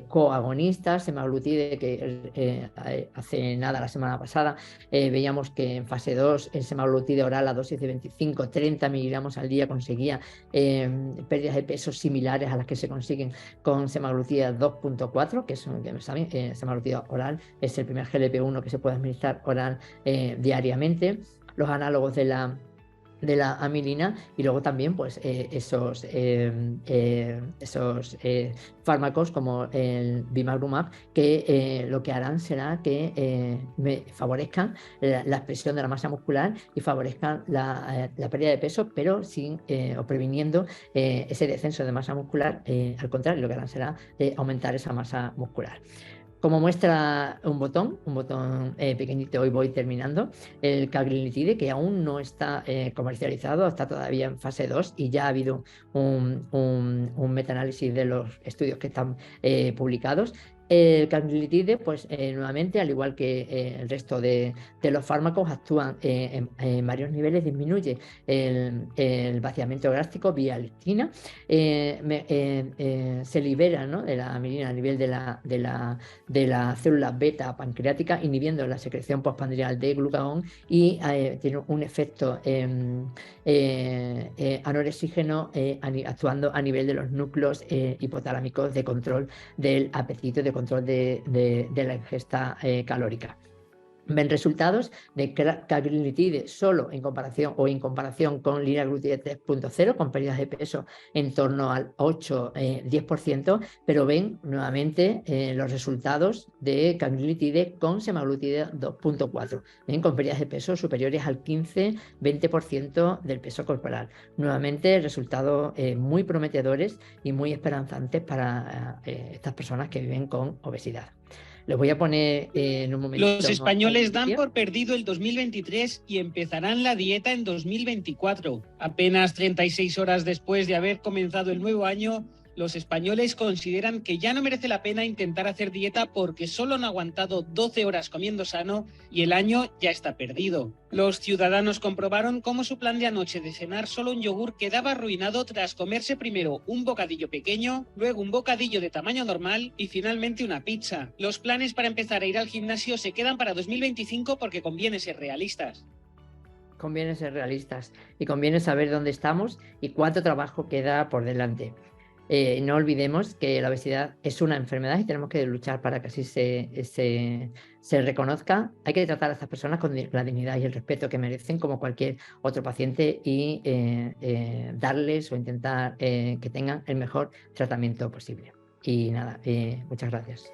coagonistas, semaglutide, que hace nada, la semana pasada, veíamos que en fase 2 el semaglutide oral a dosis de 25-30 miligramos al día conseguía pérdidas de peso similares a las que se consiguen con semaglutide 2.4, que son, que saben, semaglutide oral es el primer GLP-1 que se puede administrar oral diariamente. Los análogos de la amilina, y luego también pues esos fármacos como el bimagrumab, que lo que harán será que favorezcan la expresión de la masa muscular y favorezcan la pérdida de peso, pero o previniendo ese descenso de masa muscular. Al contrario, lo que harán será aumentar esa masa muscular. Como muestra un botón pequeñito, hoy voy terminando, el cagrilintide, que aún no está comercializado, está todavía en fase 2, y ya ha habido un metaanálisis de los estudios que están publicados, El canglitide, pues nuevamente, al igual que el resto de los fármacos, actúan en varios niveles. Disminuye el vaciamiento gástrico vía leptina, se libera, ¿no?, de la mielina a nivel de la célula beta pancreática, inhibiendo la secreción postprandial de glucagón, y tiene un efecto anorexígeno, actuando a nivel de los núcleos hipotalámicos de control del apetito, de control de la ingesta calórica. Ven resultados de cagrilitide solo en comparación con liraglutide 3.0, con pérdidas de peso en torno al 8-10%, pero ven nuevamente los resultados de cagrilitide con semaglutide 2.4, con pérdidas de peso superiores al 15-20% del peso corporal. Nuevamente resultados muy prometedores y muy esperanzantes para estas personas que viven con obesidad. Les voy a poner en un momento. Los españoles dan por perdido el 2023 y empezarán la dieta en 2024. Apenas 36 horas después de haber comenzado el nuevo año, los españoles consideran que ya no merece la pena intentar hacer dieta porque solo han aguantado 12 horas comiendo sano y el año ya está perdido. Los ciudadanos comprobaron cómo su plan de anoche de cenar solo un yogur quedaba arruinado tras comerse primero un bocadillo pequeño, luego un bocadillo de tamaño normal y finalmente una pizza. Los planes para empezar a ir al gimnasio se quedan para 2025 porque conviene ser realistas. Conviene ser realistas y conviene saber dónde estamos y cuánto trabajo queda por delante. No olvidemos que la obesidad es una enfermedad y tenemos que luchar para que así se reconozca. Hay que tratar a estas personas con la dignidad y el respeto que merecen, como cualquier otro paciente, y darles o intentar que tengan el mejor tratamiento posible. Y nada, muchas gracias.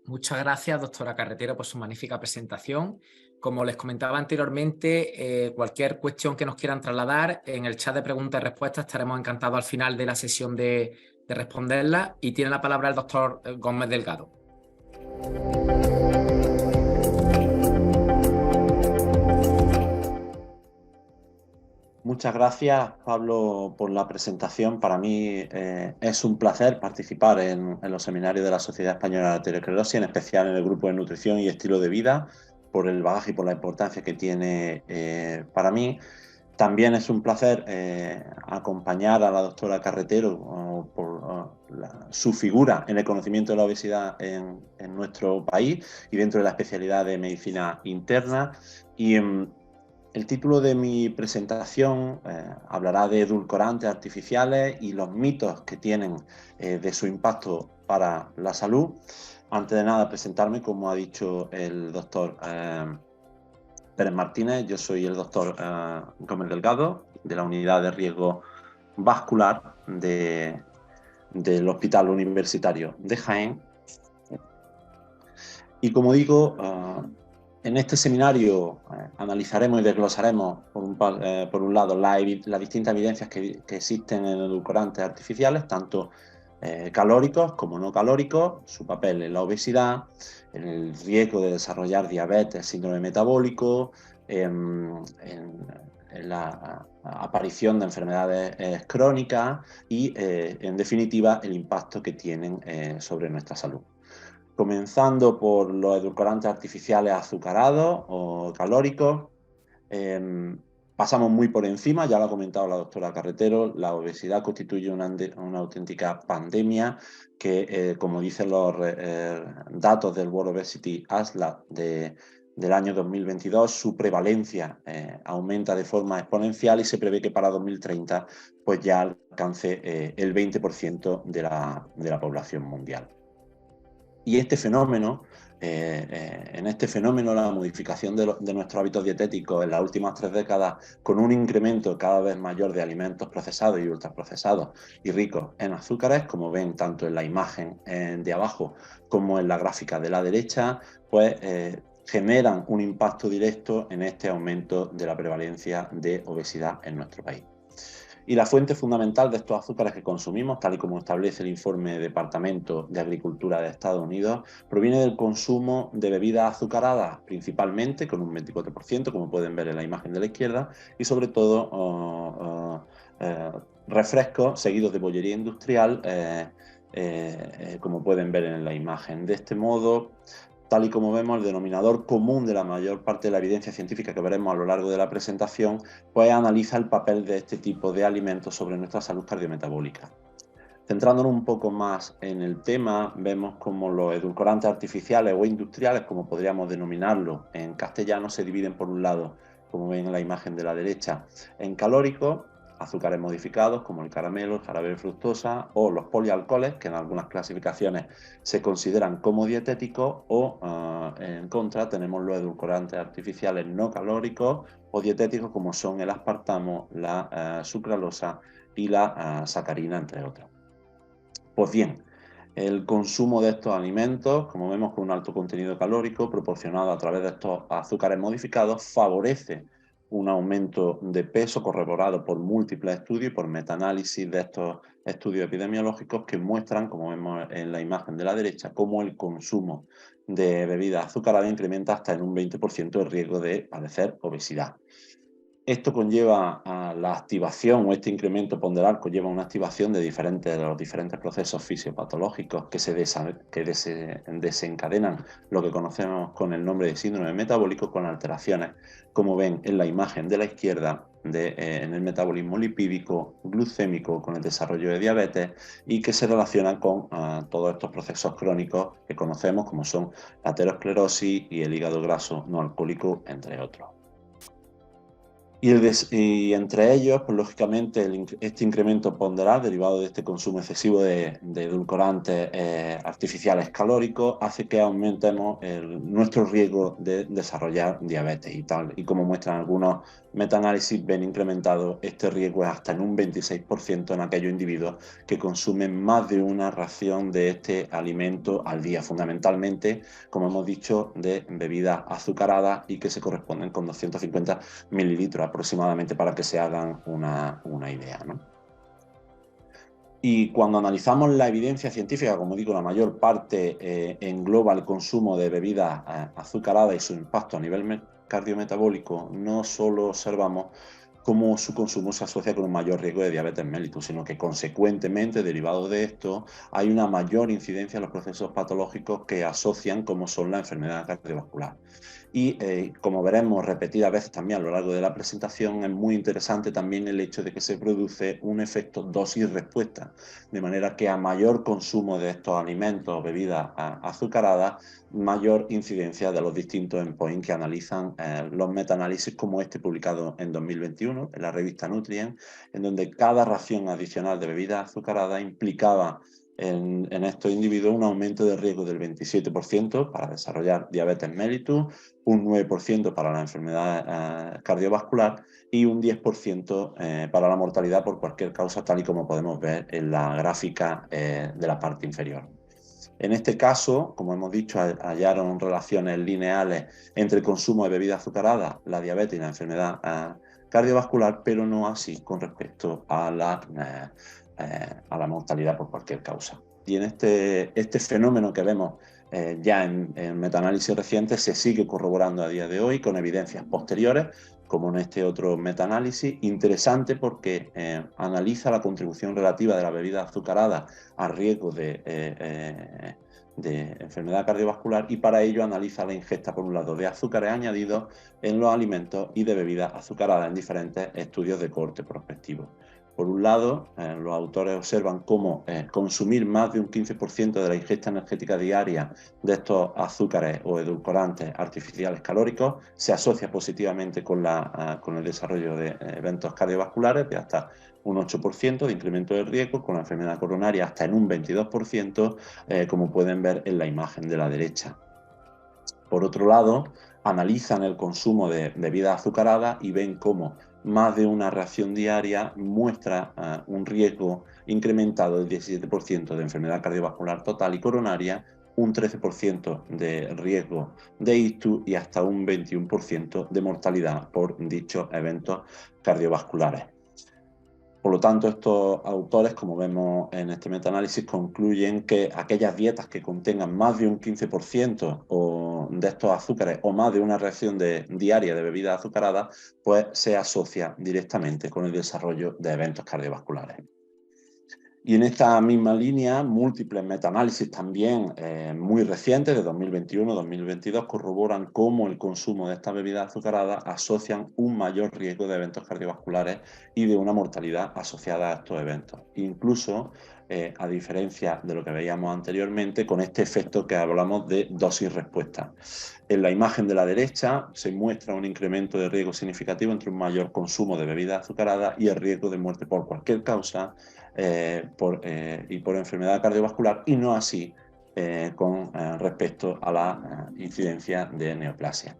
Muchas gracias, doctora Carretero, por su magnífica presentación. Como les comentaba anteriormente, cualquier cuestión que nos quieran trasladar, en el chat de preguntas y respuestas estaremos encantados al final de la sesión de responderla. Y tiene la palabra el doctor Gómez Delgado. Muchas gracias, Pablo, por la presentación. Para mí es un placer participar en los seminarios de la Sociedad Española de Aterosclerosis, en especial en el grupo de nutrición y estilo de vida, por el bagaje y por la importancia que tiene para mí. También es un placer acompañar a la doctora Carretero por su figura en el conocimiento de la obesidad en nuestro país y dentro de la especialidad de medicina interna. Y el título de mi presentación hablará de edulcorantes artificiales y los mitos que tienen de su impacto para la salud. Antes de nada, presentarme, como ha dicho el doctor Pérez Martínez. Yo soy el doctor Gómez Delgado, de la Unidad de Riesgo Vascular del Hospital Universitario de Jaén. Y como digo, en este seminario analizaremos y desglosaremos, por un lado, las distintas evidencias que existen en edulcorantes artificiales, tanto calóricos como no calóricos, su papel en la obesidad, en el riesgo de desarrollar diabetes, síndrome metabólico, en la aparición de enfermedades crónicas y, en definitiva, el impacto que tienen sobre nuestra salud. Comenzando por los edulcorantes artificiales azucarados o calóricos, pasamos muy por encima, ya lo ha comentado la doctora Carretero, la obesidad constituye una auténtica pandemia que, como dicen los datos del World Obesity Atlas del año 2022, su prevalencia aumenta de forma exponencial y se prevé que para 2030 pues ya alcance el 20% de la población mundial. Y este fenómeno, en este fenómeno, la modificación de nuestros hábitos dietéticos en las últimas 3 décadas, con un incremento cada vez mayor de alimentos procesados y ultraprocesados y ricos en azúcares, como ven tanto en la imagen de abajo como en la gráfica de la derecha, pues generan un impacto directo en este aumento de la prevalencia de obesidad en nuestro país. Y la fuente fundamental de estos azúcares que consumimos, tal y como establece el informe Departamento de Agricultura de Estados Unidos, proviene del consumo de bebidas azucaradas, principalmente con un 24%, como pueden ver en la imagen de la izquierda, y sobre todo refrescos seguidos de bollería industrial, como pueden ver en la imagen. De este modo, tal y como vemos, el denominador común de la mayor parte de la evidencia científica que veremos a lo largo de la presentación, pues analiza el papel de este tipo de alimentos sobre nuestra salud cardiometabólica. Centrándonos un poco más en el tema, vemos como los edulcorantes artificiales o industriales, como podríamos denominarlo en castellano, se dividen por un lado, como ven en la imagen de la derecha, en calóricos, azúcares modificados como el caramelo, el jarabe de fructosa, o los polialcoholes, que en algunas clasificaciones se consideran como dietéticos, o en contra tenemos los edulcorantes artificiales no calóricos o dietéticos, como son el aspartamo, la sucralosa y la sacarina, entre otros. Pues bien, el consumo de estos alimentos, como vemos, con un alto contenido calórico proporcionado a través de estos azúcares modificados, favorece un aumento de peso corroborado por múltiples estudios y por metaanálisis de estos estudios epidemiológicos que muestran, como vemos en la imagen de la derecha, cómo el consumo de bebidas azucaradas incrementa hasta en un 20% el riesgo de padecer obesidad. Esto conlleva a la activación, o este incremento ponderal conlleva una activación de los diferentes procesos fisiopatológicos que desencadenan lo que conocemos con el nombre de síndrome metabólico, con alteraciones, como ven en la imagen de la izquierda, en el metabolismo lipídico, glucémico, con el desarrollo de diabetes, y que se relacionan con todos estos procesos crónicos que conocemos, como son la aterosclerosis y el hígado graso no alcohólico, entre otros. Y entre ellos, pues lógicamente, este incremento ponderal derivado de este consumo excesivo de edulcorantes artificiales calóricos hace que aumentemos nuestro riesgo de desarrollar diabetes y tal. Y como muestran algunos metaanálisis, ven incrementado este riesgo hasta en un 26% en aquellos individuos que consumen más de una ración de este alimento al día, fundamentalmente, como hemos dicho, de bebidas azucaradas y que se corresponden con 250 mililitros aproximadamente, para que se hagan una idea, ¿no? Y cuando analizamos la evidencia científica, como digo, la mayor parte engloba el consumo de bebidas azucaradas y su impacto a nivel cardiometabólico, no solo observamos cómo su consumo se asocia con un mayor riesgo de diabetes mellitus, sino que consecuentemente, derivado de esto, hay una mayor incidencia en los procesos patológicos que asocian, como son la enfermedad cardiovascular. Y como veremos repetidas veces también a lo largo de la presentación, es muy interesante también el hecho de que se produce un efecto dosis-respuesta, de manera que a mayor consumo de estos alimentos o bebidas azucaradas, mayor incidencia de los distintos endpoints que analizan los metaanálisis, como este publicado en 2021 en la revista Nutrient, en donde cada ración adicional de bebidas azucaradas implicaba en estos individuos un aumento de riesgo del 27% para desarrollar diabetes mellitus, un 9% para la enfermedad cardiovascular y un 10% para la mortalidad por cualquier causa, tal y como podemos ver en la gráfica de la parte inferior. En este caso, como hemos dicho, hallaron relaciones lineales entre el consumo de bebidas azucaradas, la diabetes y la enfermedad cardiovascular, pero no así con respecto a la mortalidad por cualquier causa. Y en este fenómeno que vemos ya en metaanálisis recientes se sigue corroborando a día de hoy con evidencias posteriores, como en este otro metaanálisis, interesante porque analiza la contribución relativa de la bebida azucarada al riesgo de enfermedad cardiovascular, y para ello analiza la ingesta, por un lado, de azúcares añadidos en los alimentos y de bebidas azucaradas en diferentes estudios de cohorte prospectivo. Por un lado, los autores observan cómo consumir más de un 15% de la ingesta energética diaria de estos azúcares o edulcorantes artificiales calóricos se asocia positivamente con el desarrollo de eventos cardiovasculares de hasta un 8% de incremento de riesgo, con la enfermedad coronaria hasta en un 22%, como pueden ver en la imagen de la derecha. Por otro lado, analizan el consumo de bebidas azucaradas y ven cómo más de una ración diaria muestra un riesgo incrementado del 17% de enfermedad cardiovascular total y coronaria, un 13% de riesgo de ictus y hasta un 21% de mortalidad por dichos eventos cardiovasculares. Por lo tanto, estos autores, como vemos en este metaanálisis, concluyen que aquellas dietas que contengan más de un 15% de estos azúcares o más de una reacción diaria de bebidas azucaradas, pues se asocia directamente con el desarrollo de eventos cardiovasculares. Y en esta misma línea, múltiples metaanálisis también muy recientes, de 2021-2022, corroboran cómo el consumo de estas bebidas azucaradas asocian un mayor riesgo de eventos cardiovasculares y de una mortalidad asociada a estos eventos. Incluso, a diferencia de lo que veíamos anteriormente, con este efecto que hablamos de dosis-respuesta. En la imagen de la derecha se muestra un incremento de riesgo significativo entre un mayor consumo de bebidas azucaradas y el riesgo de muerte por cualquier causa y por enfermedad cardiovascular, y no así con respecto a la incidencia de neoplasia.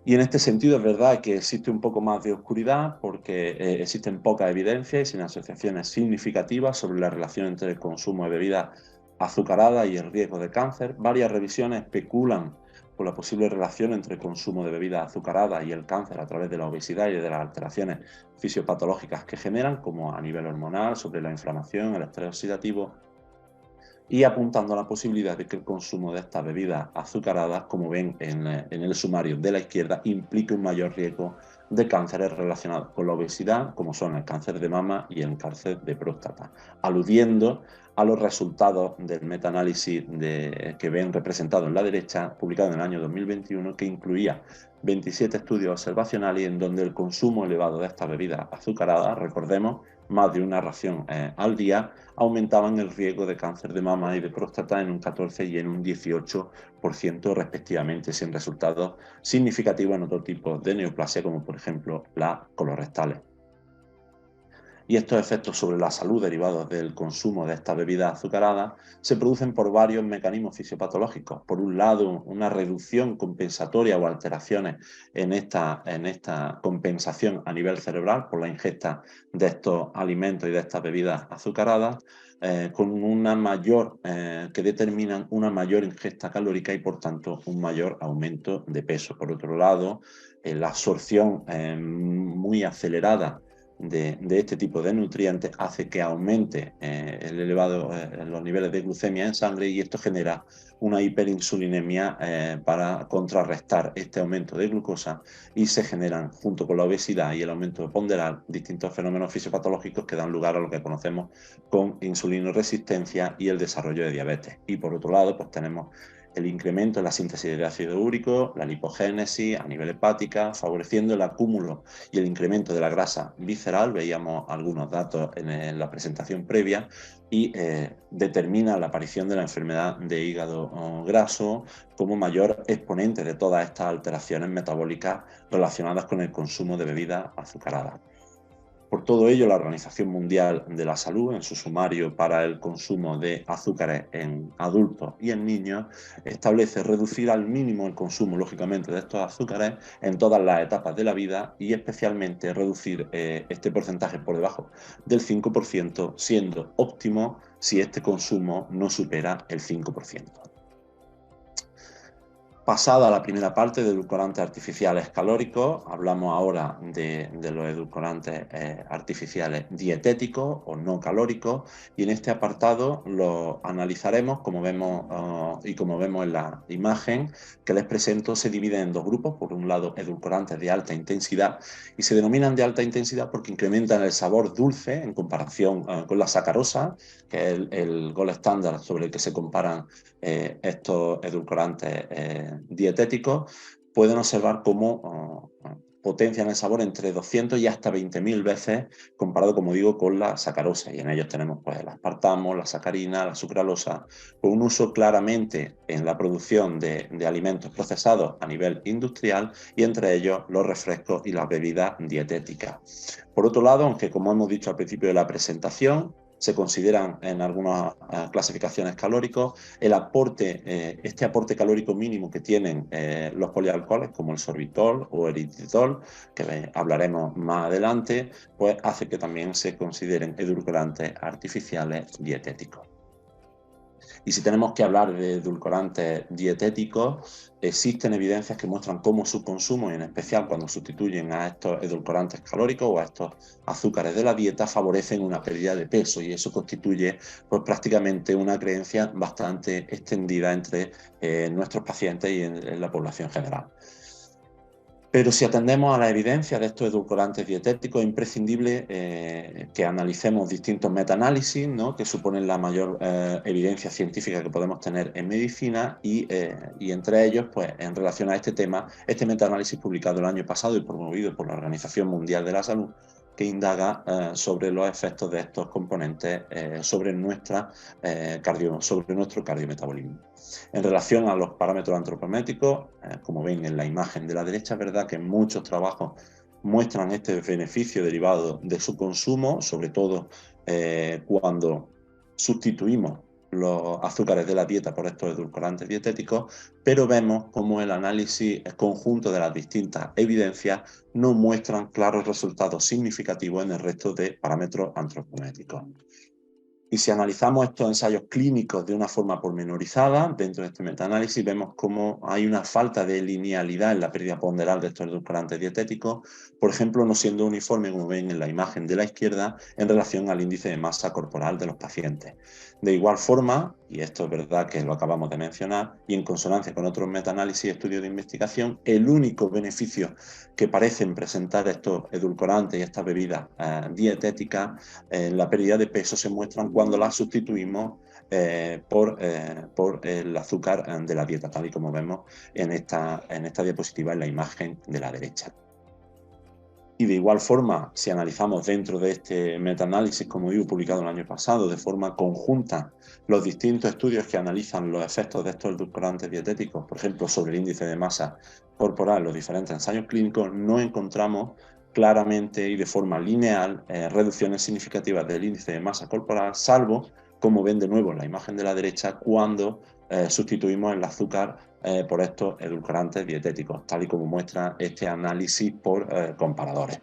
Y en este sentido es verdad que existe un poco más de oscuridad porque existen pocas evidencias y sin asociaciones significativas sobre la relación entre el consumo de bebidas azucaradas y el riesgo de cáncer. Varias revisiones especulan por la posible relación entre el consumo de bebidas azucaradas y el cáncer a través de la obesidad y de las alteraciones fisiopatológicas que generan, como a nivel hormonal, sobre la inflamación, el estrés oxidativo, y apuntando a la posibilidad de que el consumo de estas bebidas azucaradas, como ven en el sumario de la izquierda, implique un mayor riesgo de cánceres relacionados con la obesidad, como son el cáncer de mama y el cáncer de próstata, aludiendo a los resultados del metaanálisis que ven representado en la derecha, publicado en el año 2021, que incluía 27 estudios observacionales en donde el consumo elevado de estas bebidas azucaradas, recordemos, más de una ración al día, aumentaban el riesgo de cáncer de mama y de próstata en un 14 y en un 18% respectivamente, sin resultados significativos en otro tipo de neoplasia, como por ejemplo las colorectales. Y estos efectos sobre la salud derivados del consumo de estas bebidas azucaradas se producen por varios mecanismos fisiopatológicos. Por un lado, una reducción compensatoria o alteraciones en esta compensación a nivel cerebral por la ingesta de estos alimentos y de estas bebidas azucaradas, con una mayor, que determinan una mayor ingesta calórica y por tanto un mayor aumento de peso. Por otro lado, la absorción muy acelerada de este tipo de nutrientes hace que aumente los niveles de glucemia en sangre, y esto genera una hiperinsulinemia para contrarrestar este aumento de glucosa, y se generan, junto con la obesidad y el aumento ponderal, distintos fenómenos fisiopatológicos que dan lugar a lo que conocemos con insulinoresistencia y el desarrollo de diabetes. Y por otro lado, pues tenemos el incremento en la síntesis de ácido úrico, la lipogénesis a nivel hepática, favoreciendo el acúmulo y el incremento de la grasa visceral. Veíamos algunos datos en la presentación previa, y determina la aparición de la enfermedad de hígado graso como mayor exponente de todas estas alteraciones metabólicas relacionadas con el consumo de bebidas azucaradas. Por todo ello, la Organización Mundial de la Salud, en su sumario para el consumo de azúcares en adultos y en niños, establece reducir al mínimo el consumo, lógicamente, de estos azúcares en todas las etapas de la vida, y especialmente reducir este porcentaje por debajo del 5%, siendo óptimo si este consumo no supera el 5%. Pasada la primera parte de edulcorantes artificiales calóricos, hablamos ahora de los edulcorantes artificiales dietéticos o no calóricos, y en este apartado lo analizaremos, como vemos en la imagen que les presento. Se dividen en dos grupos. Por un lado, edulcorantes de alta intensidad, y se denominan de alta intensidad porque incrementan el sabor dulce en comparación con la sacarosa, que es el gold estándar sobre el que se comparan estos edulcorantes dietéticos. Pueden observar cómo potencian el sabor entre 200 y hasta 20.000 veces comparado, como digo, con la sacarosa, y en ellos tenemos pues el aspartamo, la sacarina, la sucralosa, con un uso claramente en la producción de alimentos procesados a nivel industrial, y entre ellos los refrescos y las bebidas dietéticas. Por otro lado, aunque como hemos dicho al principio de la presentación, se consideran en algunas clasificaciones calóricos, este aporte calórico mínimo que tienen los polialcoholes, como el sorbitol o eritritol, que hablaremos más adelante, pues hace que también se consideren edulcorantes artificiales dietéticos. Y si tenemos que hablar de edulcorantes dietéticos, existen evidencias que muestran cómo su consumo, y en especial cuando sustituyen a estos edulcorantes calóricos o a estos azúcares de la dieta, favorecen una pérdida de peso, y eso constituye pues, prácticamente una creencia bastante extendida entre nuestros pacientes y en la población general. Pero si atendemos a la evidencia de estos edulcorantes dietéticos, es imprescindible que analicemos distintos metaanálisis, ¿no?, que suponen la mayor evidencia científica que podemos tener en medicina, y entre ellos, pues, en relación a este tema, este metaanálisis publicado el año pasado y promovido por la Organización Mundial de la Salud, que indaga sobre los efectos de estos componentes sobre nuestro cardiometabolismo. En relación a los parámetros antropométricos, como ven en la imagen de la derecha, es verdad que muchos trabajos muestran este beneficio derivado de su consumo, sobre todo cuando sustituimos los azúcares de la dieta por estos edulcorantes dietéticos, pero vemos cómo el análisis conjunto de las distintas evidencias no muestran claros resultados significativos en el resto de parámetros antropométricos. Y si analizamos estos ensayos clínicos de una forma pormenorizada, dentro de este metaanálisis vemos cómo hay una falta de linealidad en la pérdida ponderal de estos edulcorantes dietéticos, por ejemplo, no siendo uniforme, como ven en la imagen de la izquierda, en relación al índice de masa corporal de los pacientes. De igual forma, y esto es verdad que lo acabamos de mencionar, y en consonancia con otros metaanálisis y estudios de investigación, el único beneficio que parecen presentar estos edulcorantes y estas bebidas dietéticas en la pérdida de peso se muestran cuando las sustituimos por el azúcar de la dieta, tal y como vemos en esta diapositiva en la imagen de la derecha. Y de igual forma, si analizamos dentro de este metaanálisis, como digo, publicado el año pasado, de forma conjunta, los distintos estudios que analizan los efectos de estos edulcorantes dietéticos, por ejemplo, sobre el índice de masa corporal, los diferentes ensayos clínicos, no encontramos claramente y de forma lineal reducciones significativas del índice de masa corporal, salvo, como ven de nuevo en la imagen de la derecha, cuando sustituimos el azúcar por estos edulcorantes dietéticos, tal y como muestra este análisis por comparadores.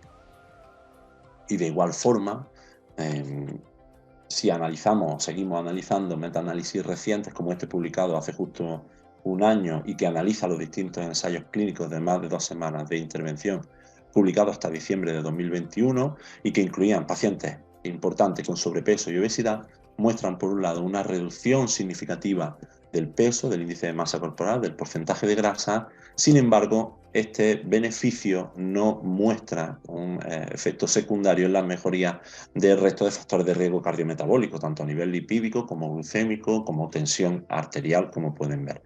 Y de igual forma, si seguimos analizando metaanálisis recientes como este publicado hace justo un año y que analiza los distintos ensayos clínicos de más de 2 semanas de intervención, publicado hasta diciembre de 2021 y que incluían pacientes importantes con sobrepeso y obesidad, muestran por un lado una reducción significativa del peso, del índice de masa corporal, del porcentaje de grasa. Sin embargo, este beneficio no muestra un efecto secundario en la mejoría del resto de factores de riesgo cardiometabólico, tanto a nivel lipídico como glucémico, como tensión arterial, como pueden ver.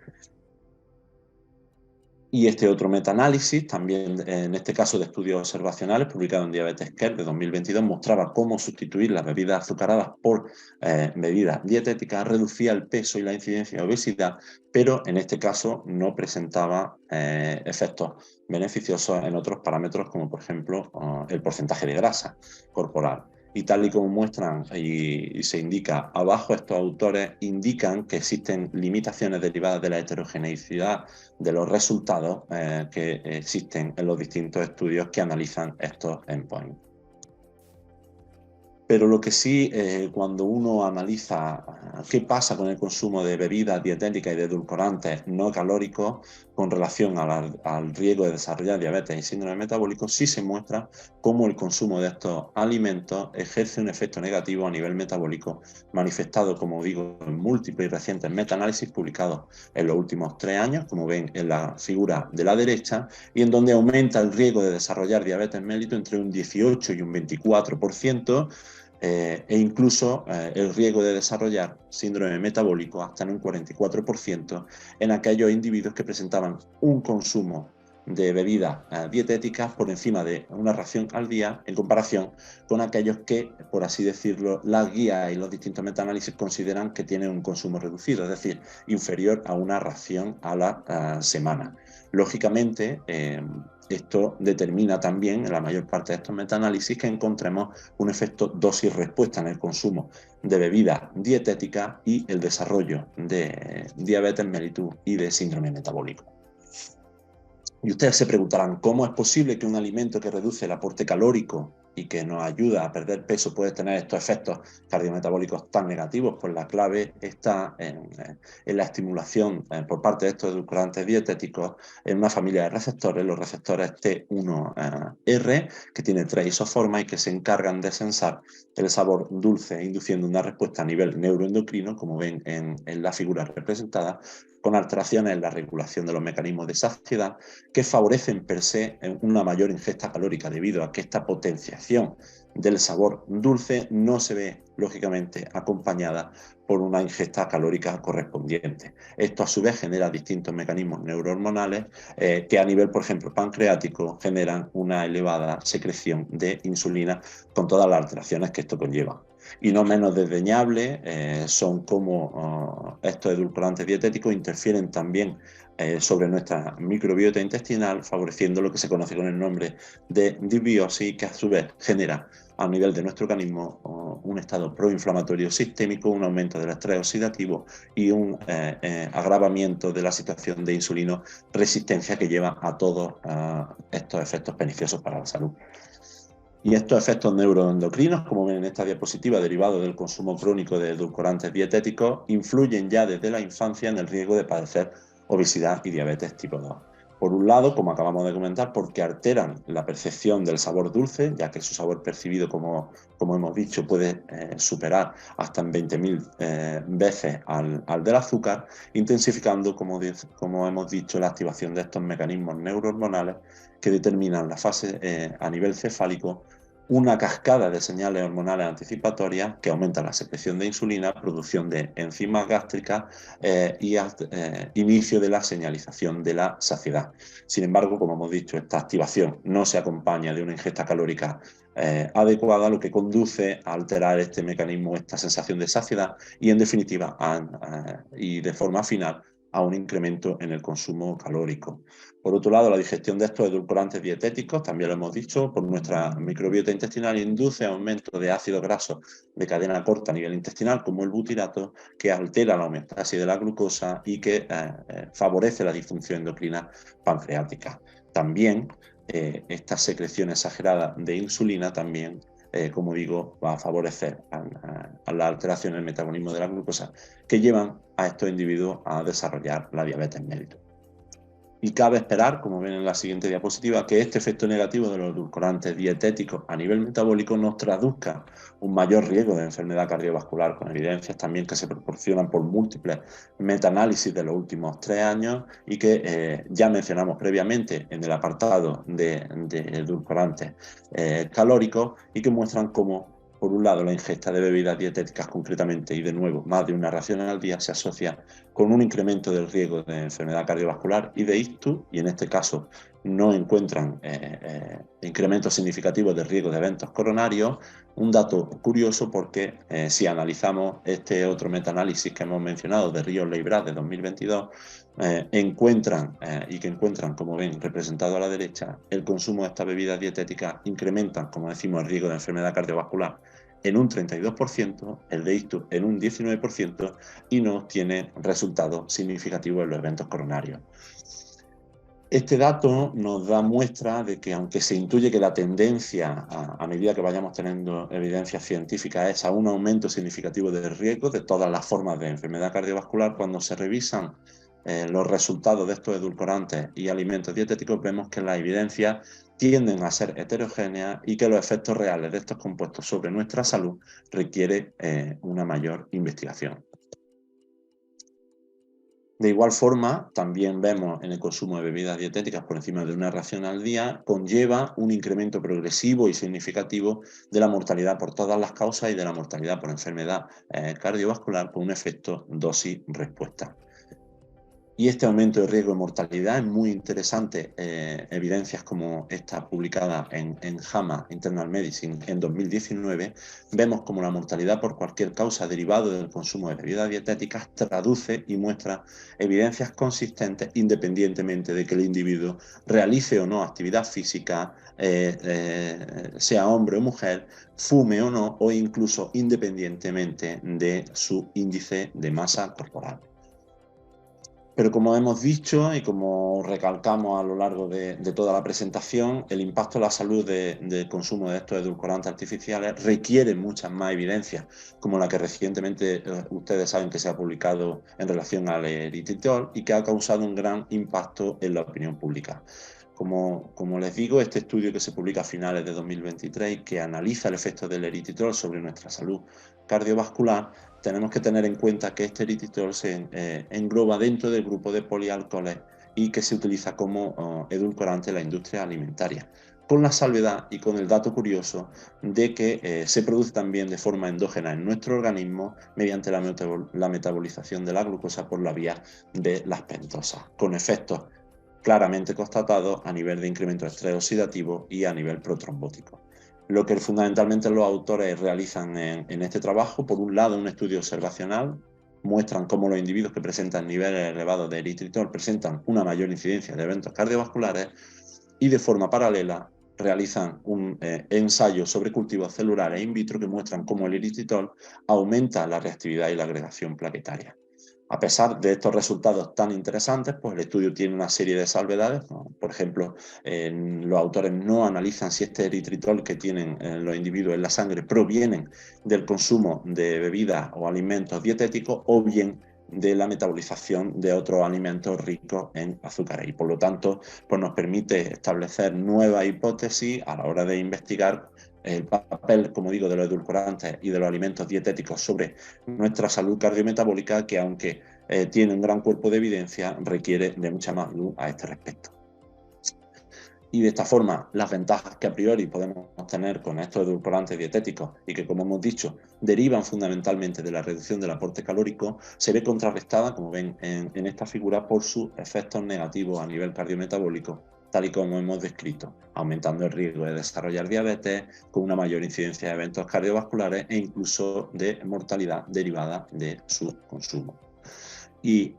Y este otro metaanálisis, también en este caso de estudios observacionales, publicado en Diabetes Care de 2022, mostraba cómo sustituir las bebidas azucaradas por bebidas dietéticas reducía el peso y la incidencia de obesidad, pero en este caso no presentaba efectos beneficiosos en otros parámetros, como por ejemplo el porcentaje de grasa corporal. Y tal y como muestran y se indica abajo, estos autores indican que existen limitaciones derivadas de la heterogeneidad de los resultados que existen en los distintos estudios que analizan estos endpoints. Pero lo que sí, cuando uno analiza qué pasa con el consumo de bebidas dietéticas y de edulcorantes no calóricos con relación al riesgo de desarrollar diabetes y síndrome metabólico, sí se muestra cómo el consumo de estos alimentos ejerce un efecto negativo a nivel metabólico, manifestado, como digo, en múltiples y recientes metaanálisis publicados en los últimos 3 años, como ven en la figura de la derecha, y en donde aumenta el riesgo de desarrollar diabetes mellitus entre un 18 y un 24%, e incluso el riesgo de desarrollar síndrome metabólico hasta en un 44% en aquellos individuos que presentaban un consumo de bebidas dietéticas por encima de una ración al día, en comparación con aquellos que, por así decirlo, las guías y los distintos metaanálisis consideran que tienen un consumo reducido, es decir, inferior a una ración a la semana. Lógicamente, esto determina también, en la mayor parte de estos metaanálisis, que encontremos un efecto dosis-respuesta en el consumo de bebidas dietéticas y el desarrollo de diabetes mellitus y de síndrome metabólico. Y ustedes se preguntarán, ¿cómo es posible que un alimento que reduce el aporte calórico y que nos ayuda a perder peso puede tener estos efectos cardiometabólicos tan negativos, pues la clave está en la estimulación por parte de estos edulcorantes dietéticos en una familia de receptores, los receptores T1R, que tiene 3 isoformas y que se encargan de sensar el sabor dulce, induciendo una respuesta a nivel neuroendocrino, como ven en la figura representada, con alteraciones en la regulación de los mecanismos de saciedad que favorecen per se una mayor ingesta calórica, debido a que esta potenciación del sabor dulce no se ve, lógicamente, acompañada por una ingesta calórica correspondiente. Esto a su vez genera distintos mecanismos neurohormonales que a nivel, por ejemplo, pancreático, generan una elevada secreción de insulina con todas las alteraciones que esto conlleva. Y no menos desdeñables son cómo estos edulcorantes dietéticos interfieren también sobre nuestra microbiota intestinal, favoreciendo lo que se conoce con el nombre de disbiosis, que a su vez genera a nivel de nuestro organismo un estado proinflamatorio sistémico, un aumento del estrés oxidativo y un agravamiento de la situación de insulino resistencia que lleva a todos estos efectos perniciosos para la salud. Y estos efectos neuroendocrinos, como ven en esta diapositiva, derivados del consumo crónico de edulcorantes dietéticos, influyen ya desde la infancia en el riesgo de padecer obesidad y diabetes tipo 2. Por un lado, como acabamos de comentar, porque alteran la percepción del sabor dulce, ya que su sabor percibido, como hemos dicho, puede superar hasta en 20.000 veces al del azúcar, intensificando, como hemos dicho, la activación de estos mecanismos neurohormonales que determinan la fase a nivel cefálico, una cascada de señales hormonales anticipatorias que aumentan la secreción de insulina, producción de enzimas gástricas y inicio de la señalización de la saciedad. Sin embargo, como hemos dicho, esta activación no se acompaña de una ingesta calórica adecuada, lo que conduce a alterar este mecanismo, esta sensación de saciedad y, en definitiva, y de forma final, a un incremento en el consumo calórico. Por otro lado, la digestión de estos edulcorantes dietéticos, también lo hemos dicho, por nuestra microbiota intestinal induce aumento de ácidos grasos de cadena corta a nivel intestinal, como el butirato, que altera la homeostasis de la glucosa y que favorece la disfunción endocrina pancreática. También esta secreción exagerada de insulina también, como digo, va a favorecer a la alteración en el metabolismo de la glucosa que llevan a estos individuos a desarrollar la diabetes mellitus. Y cabe esperar, como ven en la siguiente diapositiva, que este efecto negativo de los edulcorantes dietéticos a nivel metabólico nos traduzca un mayor riesgo de enfermedad cardiovascular, con evidencias también que se proporcionan por múltiples metaanálisis de los últimos 3 años y que ya mencionamos previamente en el apartado de edulcorantes calóricos, y que muestran cómo, por un lado, la ingesta de bebidas dietéticas concretamente, y de nuevo, más de una ración al día, se asocia con un incremento del riesgo de enfermedad cardiovascular y de ictus, y en este caso no encuentran incrementos significativos de riesgo de eventos coronarios. Un dato curioso, porque si analizamos este otro metaanálisis que hemos mencionado de Ríos-Leibrat de 2022, encuentran, como ven representado a la derecha, el consumo de estas bebidas dietéticas incrementan, como decimos, el riesgo de enfermedad cardiovascular en un 32%, el de ictus en un 19%, y no tiene resultados significativos en los eventos coronarios. Este dato nos da muestra de que, aunque se intuye que la tendencia a medida que vayamos teniendo evidencias científicas es a un aumento significativo del riesgo de todas las formas de enfermedad cardiovascular, cuando se revisan los resultados de estos edulcorantes y alimentos dietéticos, vemos que las evidencias tienden a ser heterogéneas y que los efectos reales de estos compuestos sobre nuestra salud requieren una mayor investigación. De igual forma, también vemos en el consumo de bebidas dietéticas por encima de una ración al día, conlleva un incremento progresivo y significativo de la mortalidad por todas las causas y de la mortalidad por enfermedad cardiovascular, con un efecto dosis-respuesta. Y este aumento de riesgo de mortalidad es muy interesante. Evidencias como esta publicada en JAMA Internal Medicine en 2019, vemos como la mortalidad por cualquier causa derivada del consumo de bebidas dietéticas traduce y muestra evidencias consistentes independientemente de que el individuo realice o no actividad física, sea hombre o mujer, fume o no, o incluso independientemente de su índice de masa corporal. Pero como hemos dicho y como recalcamos a lo largo de toda la presentación, el impacto en la salud del consumo de estos edulcorantes artificiales requiere muchas más evidencias, como la que recientemente ustedes saben que se ha publicado en relación al eritritol y que ha causado un gran impacto en la opinión pública. Como les digo, este estudio que se publica a finales de 2023 y que analiza el efecto del eritritol sobre nuestra salud cardiovascular, tenemos que tener en cuenta que este eritritol se engloba dentro del grupo de polialcoholes y que se utiliza como edulcorante en la industria alimentaria, con la salvedad y con el dato curioso de que se produce también de forma endógena en nuestro organismo mediante la metabolización de la glucosa por la vía de las pentosas, con efectos claramente constatados a nivel de incremento de estrés oxidativo y a nivel protrombótico. Lo que fundamentalmente los autores realizan en este trabajo, por un lado un estudio observacional, muestran cómo los individuos que presentan niveles elevados de eritritol presentan una mayor incidencia de eventos cardiovasculares y de forma paralela realizan un ensayo sobre cultivos celulares in vitro que muestran cómo el eritritol aumenta la reactividad y la agregación plaquetaria. A pesar de estos resultados tan interesantes, pues el estudio tiene una serie de salvedades. Por ejemplo, los autores no analizan si este eritritol que tienen los individuos en la sangre provienen del consumo de bebidas o alimentos dietéticos o bien de la metabolización de otros alimentos ricos en azúcares. Y por lo tanto, pues nos permite establecer nuevas hipótesis a la hora de investigar el papel, como digo, de los edulcorantes y de los alimentos dietéticos sobre nuestra salud cardiometabólica, que aunque tiene un gran cuerpo de evidencia, requiere de mucha más luz a este respecto. Y de esta forma, las ventajas que a priori podemos tener con estos edulcorantes dietéticos y que, como hemos dicho, derivan fundamentalmente de la reducción del aporte calórico, se ve contrarrestada, como ven en esta figura, por sus efectos negativos a nivel cardiometabólico, tal y como hemos descrito, aumentando el riesgo de desarrollar diabetes, con una mayor incidencia de eventos cardiovasculares e incluso de mortalidad derivada de su consumo. Y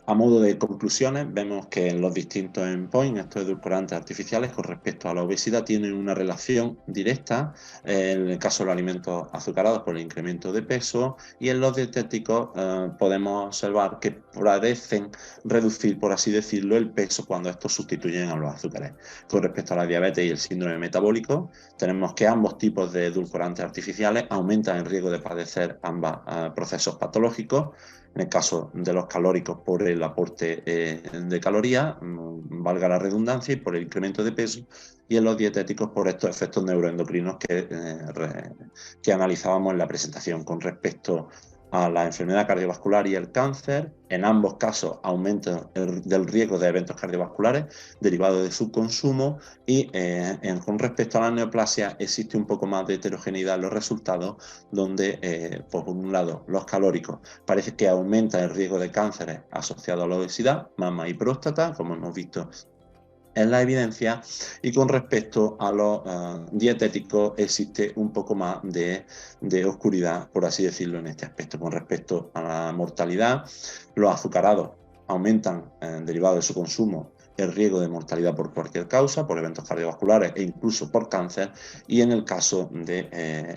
a modo de conclusiones, vemos que en los distintos endpoints, estos edulcorantes artificiales con respecto a la obesidad tienen una relación directa, en el caso de los alimentos azucarados por el incremento de peso, y en los dietéticos podemos observar que parecen reducir, por así decirlo, el peso cuando estos sustituyen a los azúcares. Con respecto a la diabetes y el síndrome metabólico, tenemos que ambos tipos de edulcorantes artificiales aumentan el riesgo de padecer ambos procesos patológicos. En el caso de los calóricos por el aporte de calorías, valga la redundancia, y por el incremento de peso, y en los dietéticos por estos efectos neuroendocrinos que analizábamos en la presentación. Con respecto a la enfermedad cardiovascular y el cáncer, en ambos casos aumento del riesgo de eventos cardiovasculares derivados de su consumo y con respecto a la neoplasia existe un poco más de heterogeneidad en los resultados, donde por un lado los calóricos parece que aumentan el riesgo de cánceres asociados a la obesidad, mama y próstata, como hemos visto en la evidencia, y con respecto a los dietéticos existe un poco más de oscuridad, por así decirlo, en este aspecto. Con respecto a la mortalidad, los azucarados aumentan, derivado de su consumo, el riesgo de mortalidad por cualquier causa, por eventos cardiovasculares e incluso por cáncer, y en el caso de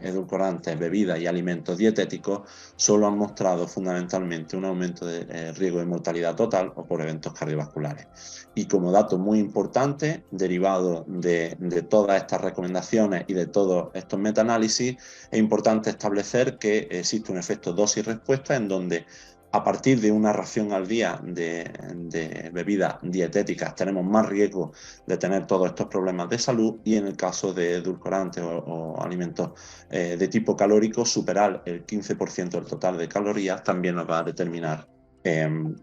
edulcorantes, bebidas y alimentos dietéticos solo han mostrado fundamentalmente un aumento de riesgo de mortalidad total o por eventos cardiovasculares. Y como dato muy importante, derivado de todas estas recomendaciones y de todos estos metaanálisis, es importante establecer que existe un efecto dosis-respuesta en donde a partir de una ración al día de bebidas dietéticas tenemos más riesgo de tener todos estos problemas de salud, y en el caso de edulcorantes o alimentos de tipo calórico, superar el 15% del total de calorías también nos va a determinar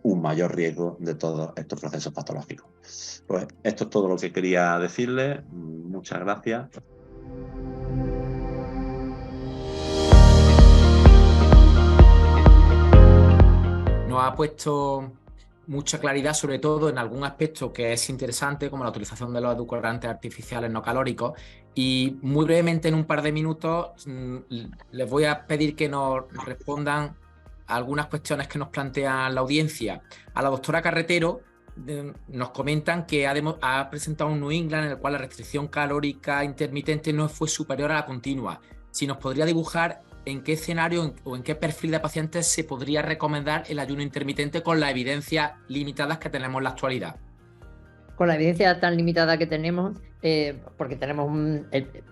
un mayor riesgo de todos estos procesos patológicos. Pues esto es todo lo que quería decirles. Muchas gracias. Nos ha puesto mucha claridad, sobre todo en algún aspecto que es interesante, como la utilización de los edulcorantes artificiales no calóricos. Y muy brevemente, en un par de minutos, les voy a pedir que nos respondan a algunas cuestiones que nos plantea la audiencia. A la doctora Carretero nos comentan que ha presentado un New England en el cual la restricción calórica intermitente no fue superior a la continua. Si nos podría dibujar ¿en qué escenario o en qué perfil de pacientes se podría recomendar el ayuno intermitente con las evidencias limitadas que tenemos en la actualidad? Con la evidencia tan limitada que tenemos, porque tenemos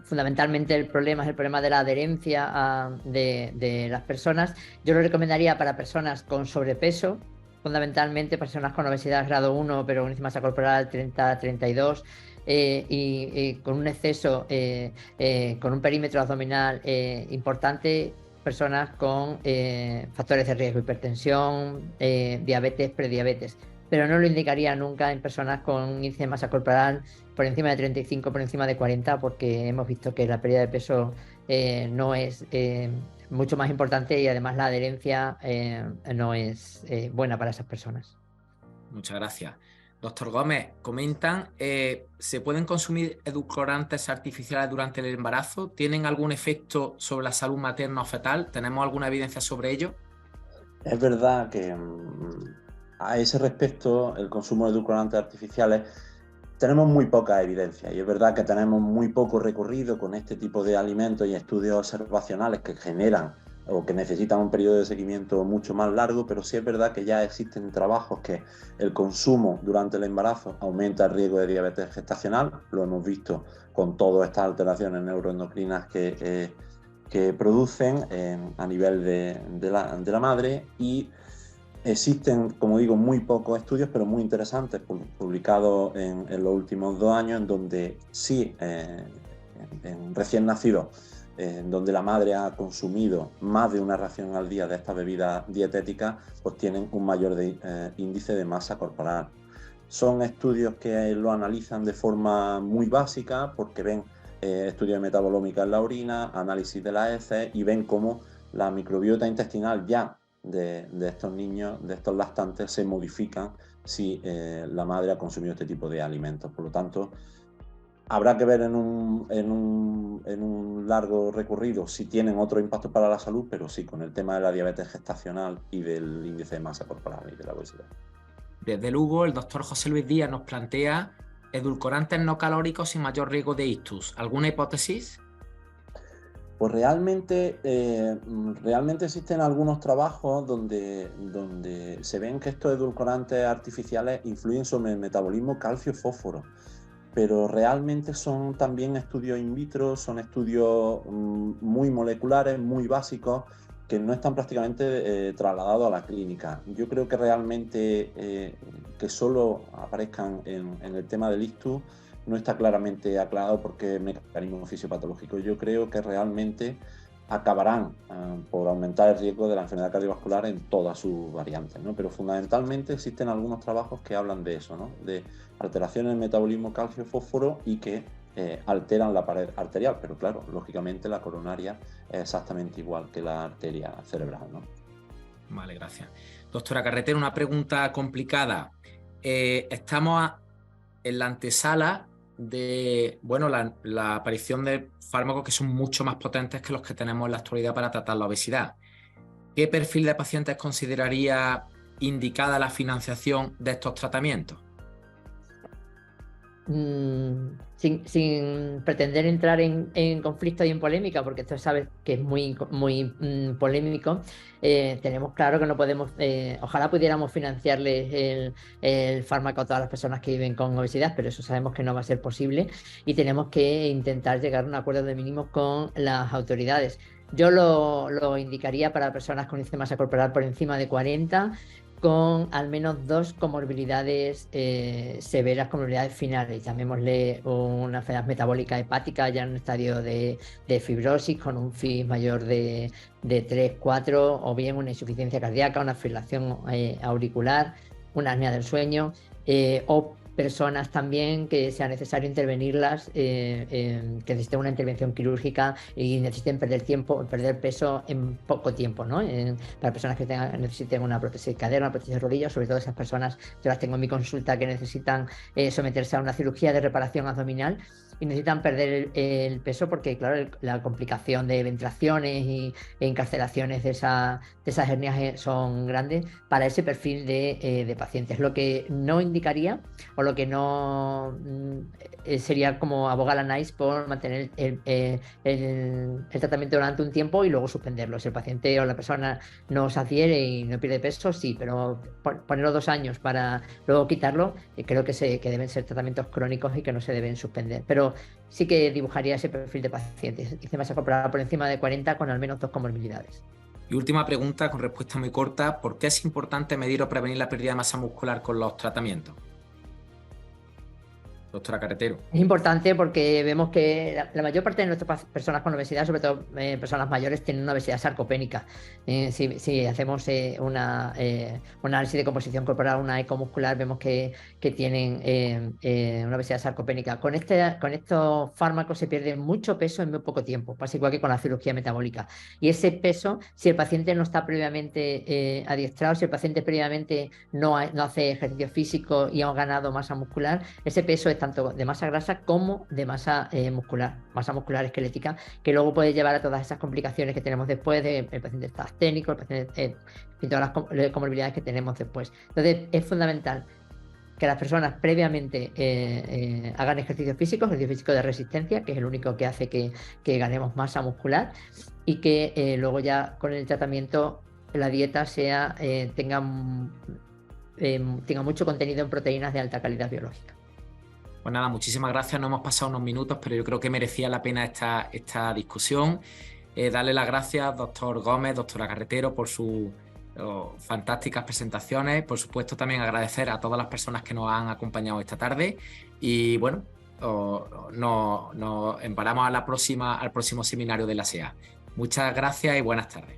fundamentalmente el problema es el problema de la adherencia de las personas, yo lo recomendaría para personas con sobrepeso, fundamentalmente personas con obesidad grado 1, pero con índice de masa corporal 30-32, y con un exceso, con un perímetro abdominal importante, personas con factores de riesgo, hipertensión, diabetes, prediabetes. Pero no lo indicaría nunca en personas con índice de masa corporal por encima de 35, por encima de 40, porque hemos visto que la pérdida de peso no es mucho más importante y además la adherencia no es buena para esas personas. Muchas gracias. Doctor Gómez, comentan, ¿se pueden consumir edulcorantes artificiales durante el embarazo? ¿Tienen algún efecto sobre la salud materna o fetal? ¿Tenemos alguna evidencia sobre ello? Es verdad que a ese respecto, el consumo de edulcorantes artificiales, tenemos muy poca evidencia y es verdad que tenemos muy poco recorrido con este tipo de alimentos y estudios observacionales que generan o que necesitan un periodo de seguimiento mucho más largo, pero sí es verdad que ya existen trabajos que el consumo durante el embarazo aumenta el riesgo de diabetes gestacional, lo hemos visto con todas estas alteraciones neuroendocrinas que producen a nivel de la madre, y existen, como digo, muy pocos estudios, pero muy interesantes, publicados en los últimos 2 años, en donde sí, en recién nacidos, donde la madre ha consumido más de una ración al día de estas bebidas dietéticas, pues tienen un mayor índice de masa corporal. Son estudios que lo analizan de forma muy básica, porque ven estudios de metabolómica en la orina, análisis de las heces, y ven cómo la microbiota intestinal ya de estos niños, de estos lactantes, se modifican si la madre ha consumido este tipo de alimentos. Por lo tanto, habrá que ver en un largo recorrido si tienen otro impacto para la salud, pero sí, con el tema de la diabetes gestacional y del índice de masa corporal y de la obesidad. Desde Lugo, el doctor José Luis Díaz nos plantea edulcorantes no calóricos sin mayor riesgo de ictus. ¿Alguna hipótesis? Pues realmente existen algunos trabajos donde se ven que estos edulcorantes artificiales influyen sobre el metabolismo calcio-fósforo, pero realmente son también estudios in vitro, son estudios muy moleculares, muy básicos, que no están prácticamente trasladados a la clínica. Yo creo que realmente que solo aparezcan en el tema del ictus no está claramente aclarado por qué mecanismo fisiopatológico. Yo creo que realmente acabarán por aumentar el riesgo de la enfermedad cardiovascular en todas sus variantes, ¿no? Pero fundamentalmente existen algunos trabajos que hablan de eso, ¿no? De alteraciones en el metabolismo calcio-fósforo y que alteran la pared arterial, pero claro, lógicamente la coronaria es exactamente igual que la arteria cerebral, ¿no? Vale, gracias. Doctora Carretero, una pregunta complicada. Estamos en la antesala de la aparición de fármacos que son mucho más potentes que los que tenemos en la actualidad para tratar la obesidad. ¿Qué perfil de pacientes consideraría indicada la financiación de estos tratamientos? Sin pretender entrar en conflicto y en polémica, porque tú sabes que es muy polémico, tenemos claro que no podemos, ojalá pudiéramos financiarles el fármaco a todas las personas que viven con obesidad, pero eso sabemos que no va a ser posible y tenemos que intentar llegar a un acuerdo de mínimos con las autoridades. Yo lo indicaría para personas con índice de masa corporal por encima de 40, con al menos 2 comorbilidades severas, comorbilidades finales, llamémosle una enfermedad metabólica hepática ya en un estadio de fibrosis con un FIS mayor de 3, 4, o bien una insuficiencia cardíaca, una fibrilación auricular, una apnea del sueño, o personas también que sea necesario intervenirlas, que necesiten una intervención quirúrgica y necesiten perder peso en poco tiempo, ¿no? Para personas que necesiten una prótesis de cadera, una prótesis de rodilla, sobre todo esas personas, yo las tengo en mi consulta, que necesitan someterse a una cirugía de reparación abdominal, y necesitan perder el peso porque, claro, la complicación de ventilaciones e encarcelaciones de esas hernias son grandes para ese perfil de pacientes. Lo que no indicaría o lo que no sería como abogar a NICE por mantener el tratamiento durante un tiempo y luego suspenderlo. Si el paciente o la persona no se adhiere y no pierde peso, sí, pero ponerlo 2 años para luego quitarlo, creo que deben ser tratamientos crónicos y que no se deben suspender. Pero sí que dibujaría ese perfil de pacientes. Hice masa corporal por encima de 40 con al menos 2 comorbilidades. Y última pregunta, con respuesta muy corta: ¿por qué es importante medir o prevenir la pérdida de masa muscular con los tratamientos? Doctora Carretero. Es importante porque vemos que la mayor parte de nuestras personas con obesidad, sobre todo personas mayores, tienen una obesidad sarcopénica. Si hacemos un análisis de composición corporal, una ecomuscular, vemos que tienen una obesidad sarcopénica. Con estos fármacos se pierde mucho peso en muy poco tiempo, pasa igual que con la cirugía metabólica. Y ese peso, si el paciente no está previamente adiestrado, si el paciente previamente no hace ejercicio físico y ha ganado masa muscular, ese peso es tanto de masa grasa como de masa muscular esquelética, que luego puede llevar a todas esas complicaciones que tenemos después de el paciente está asténico, el paciente y todas las comorbilidades que tenemos después. Entonces es fundamental que las personas previamente hagan ejercicio físico de resistencia, que es el único que hace que ganemos masa muscular, y que luego ya con el tratamiento la dieta tenga mucho contenido en proteínas de alta calidad biológica. Pues nada, muchísimas gracias. No hemos pasado unos minutos, pero yo creo que merecía la pena esta discusión. Darle las gracias, doctor Gómez, doctora Carretero, por sus fantásticas presentaciones. Por supuesto, también agradecer a todas las personas que nos han acompañado esta tarde. Y bueno, nos emparamos al próximo seminario de la SEA. Muchas gracias y buenas tardes.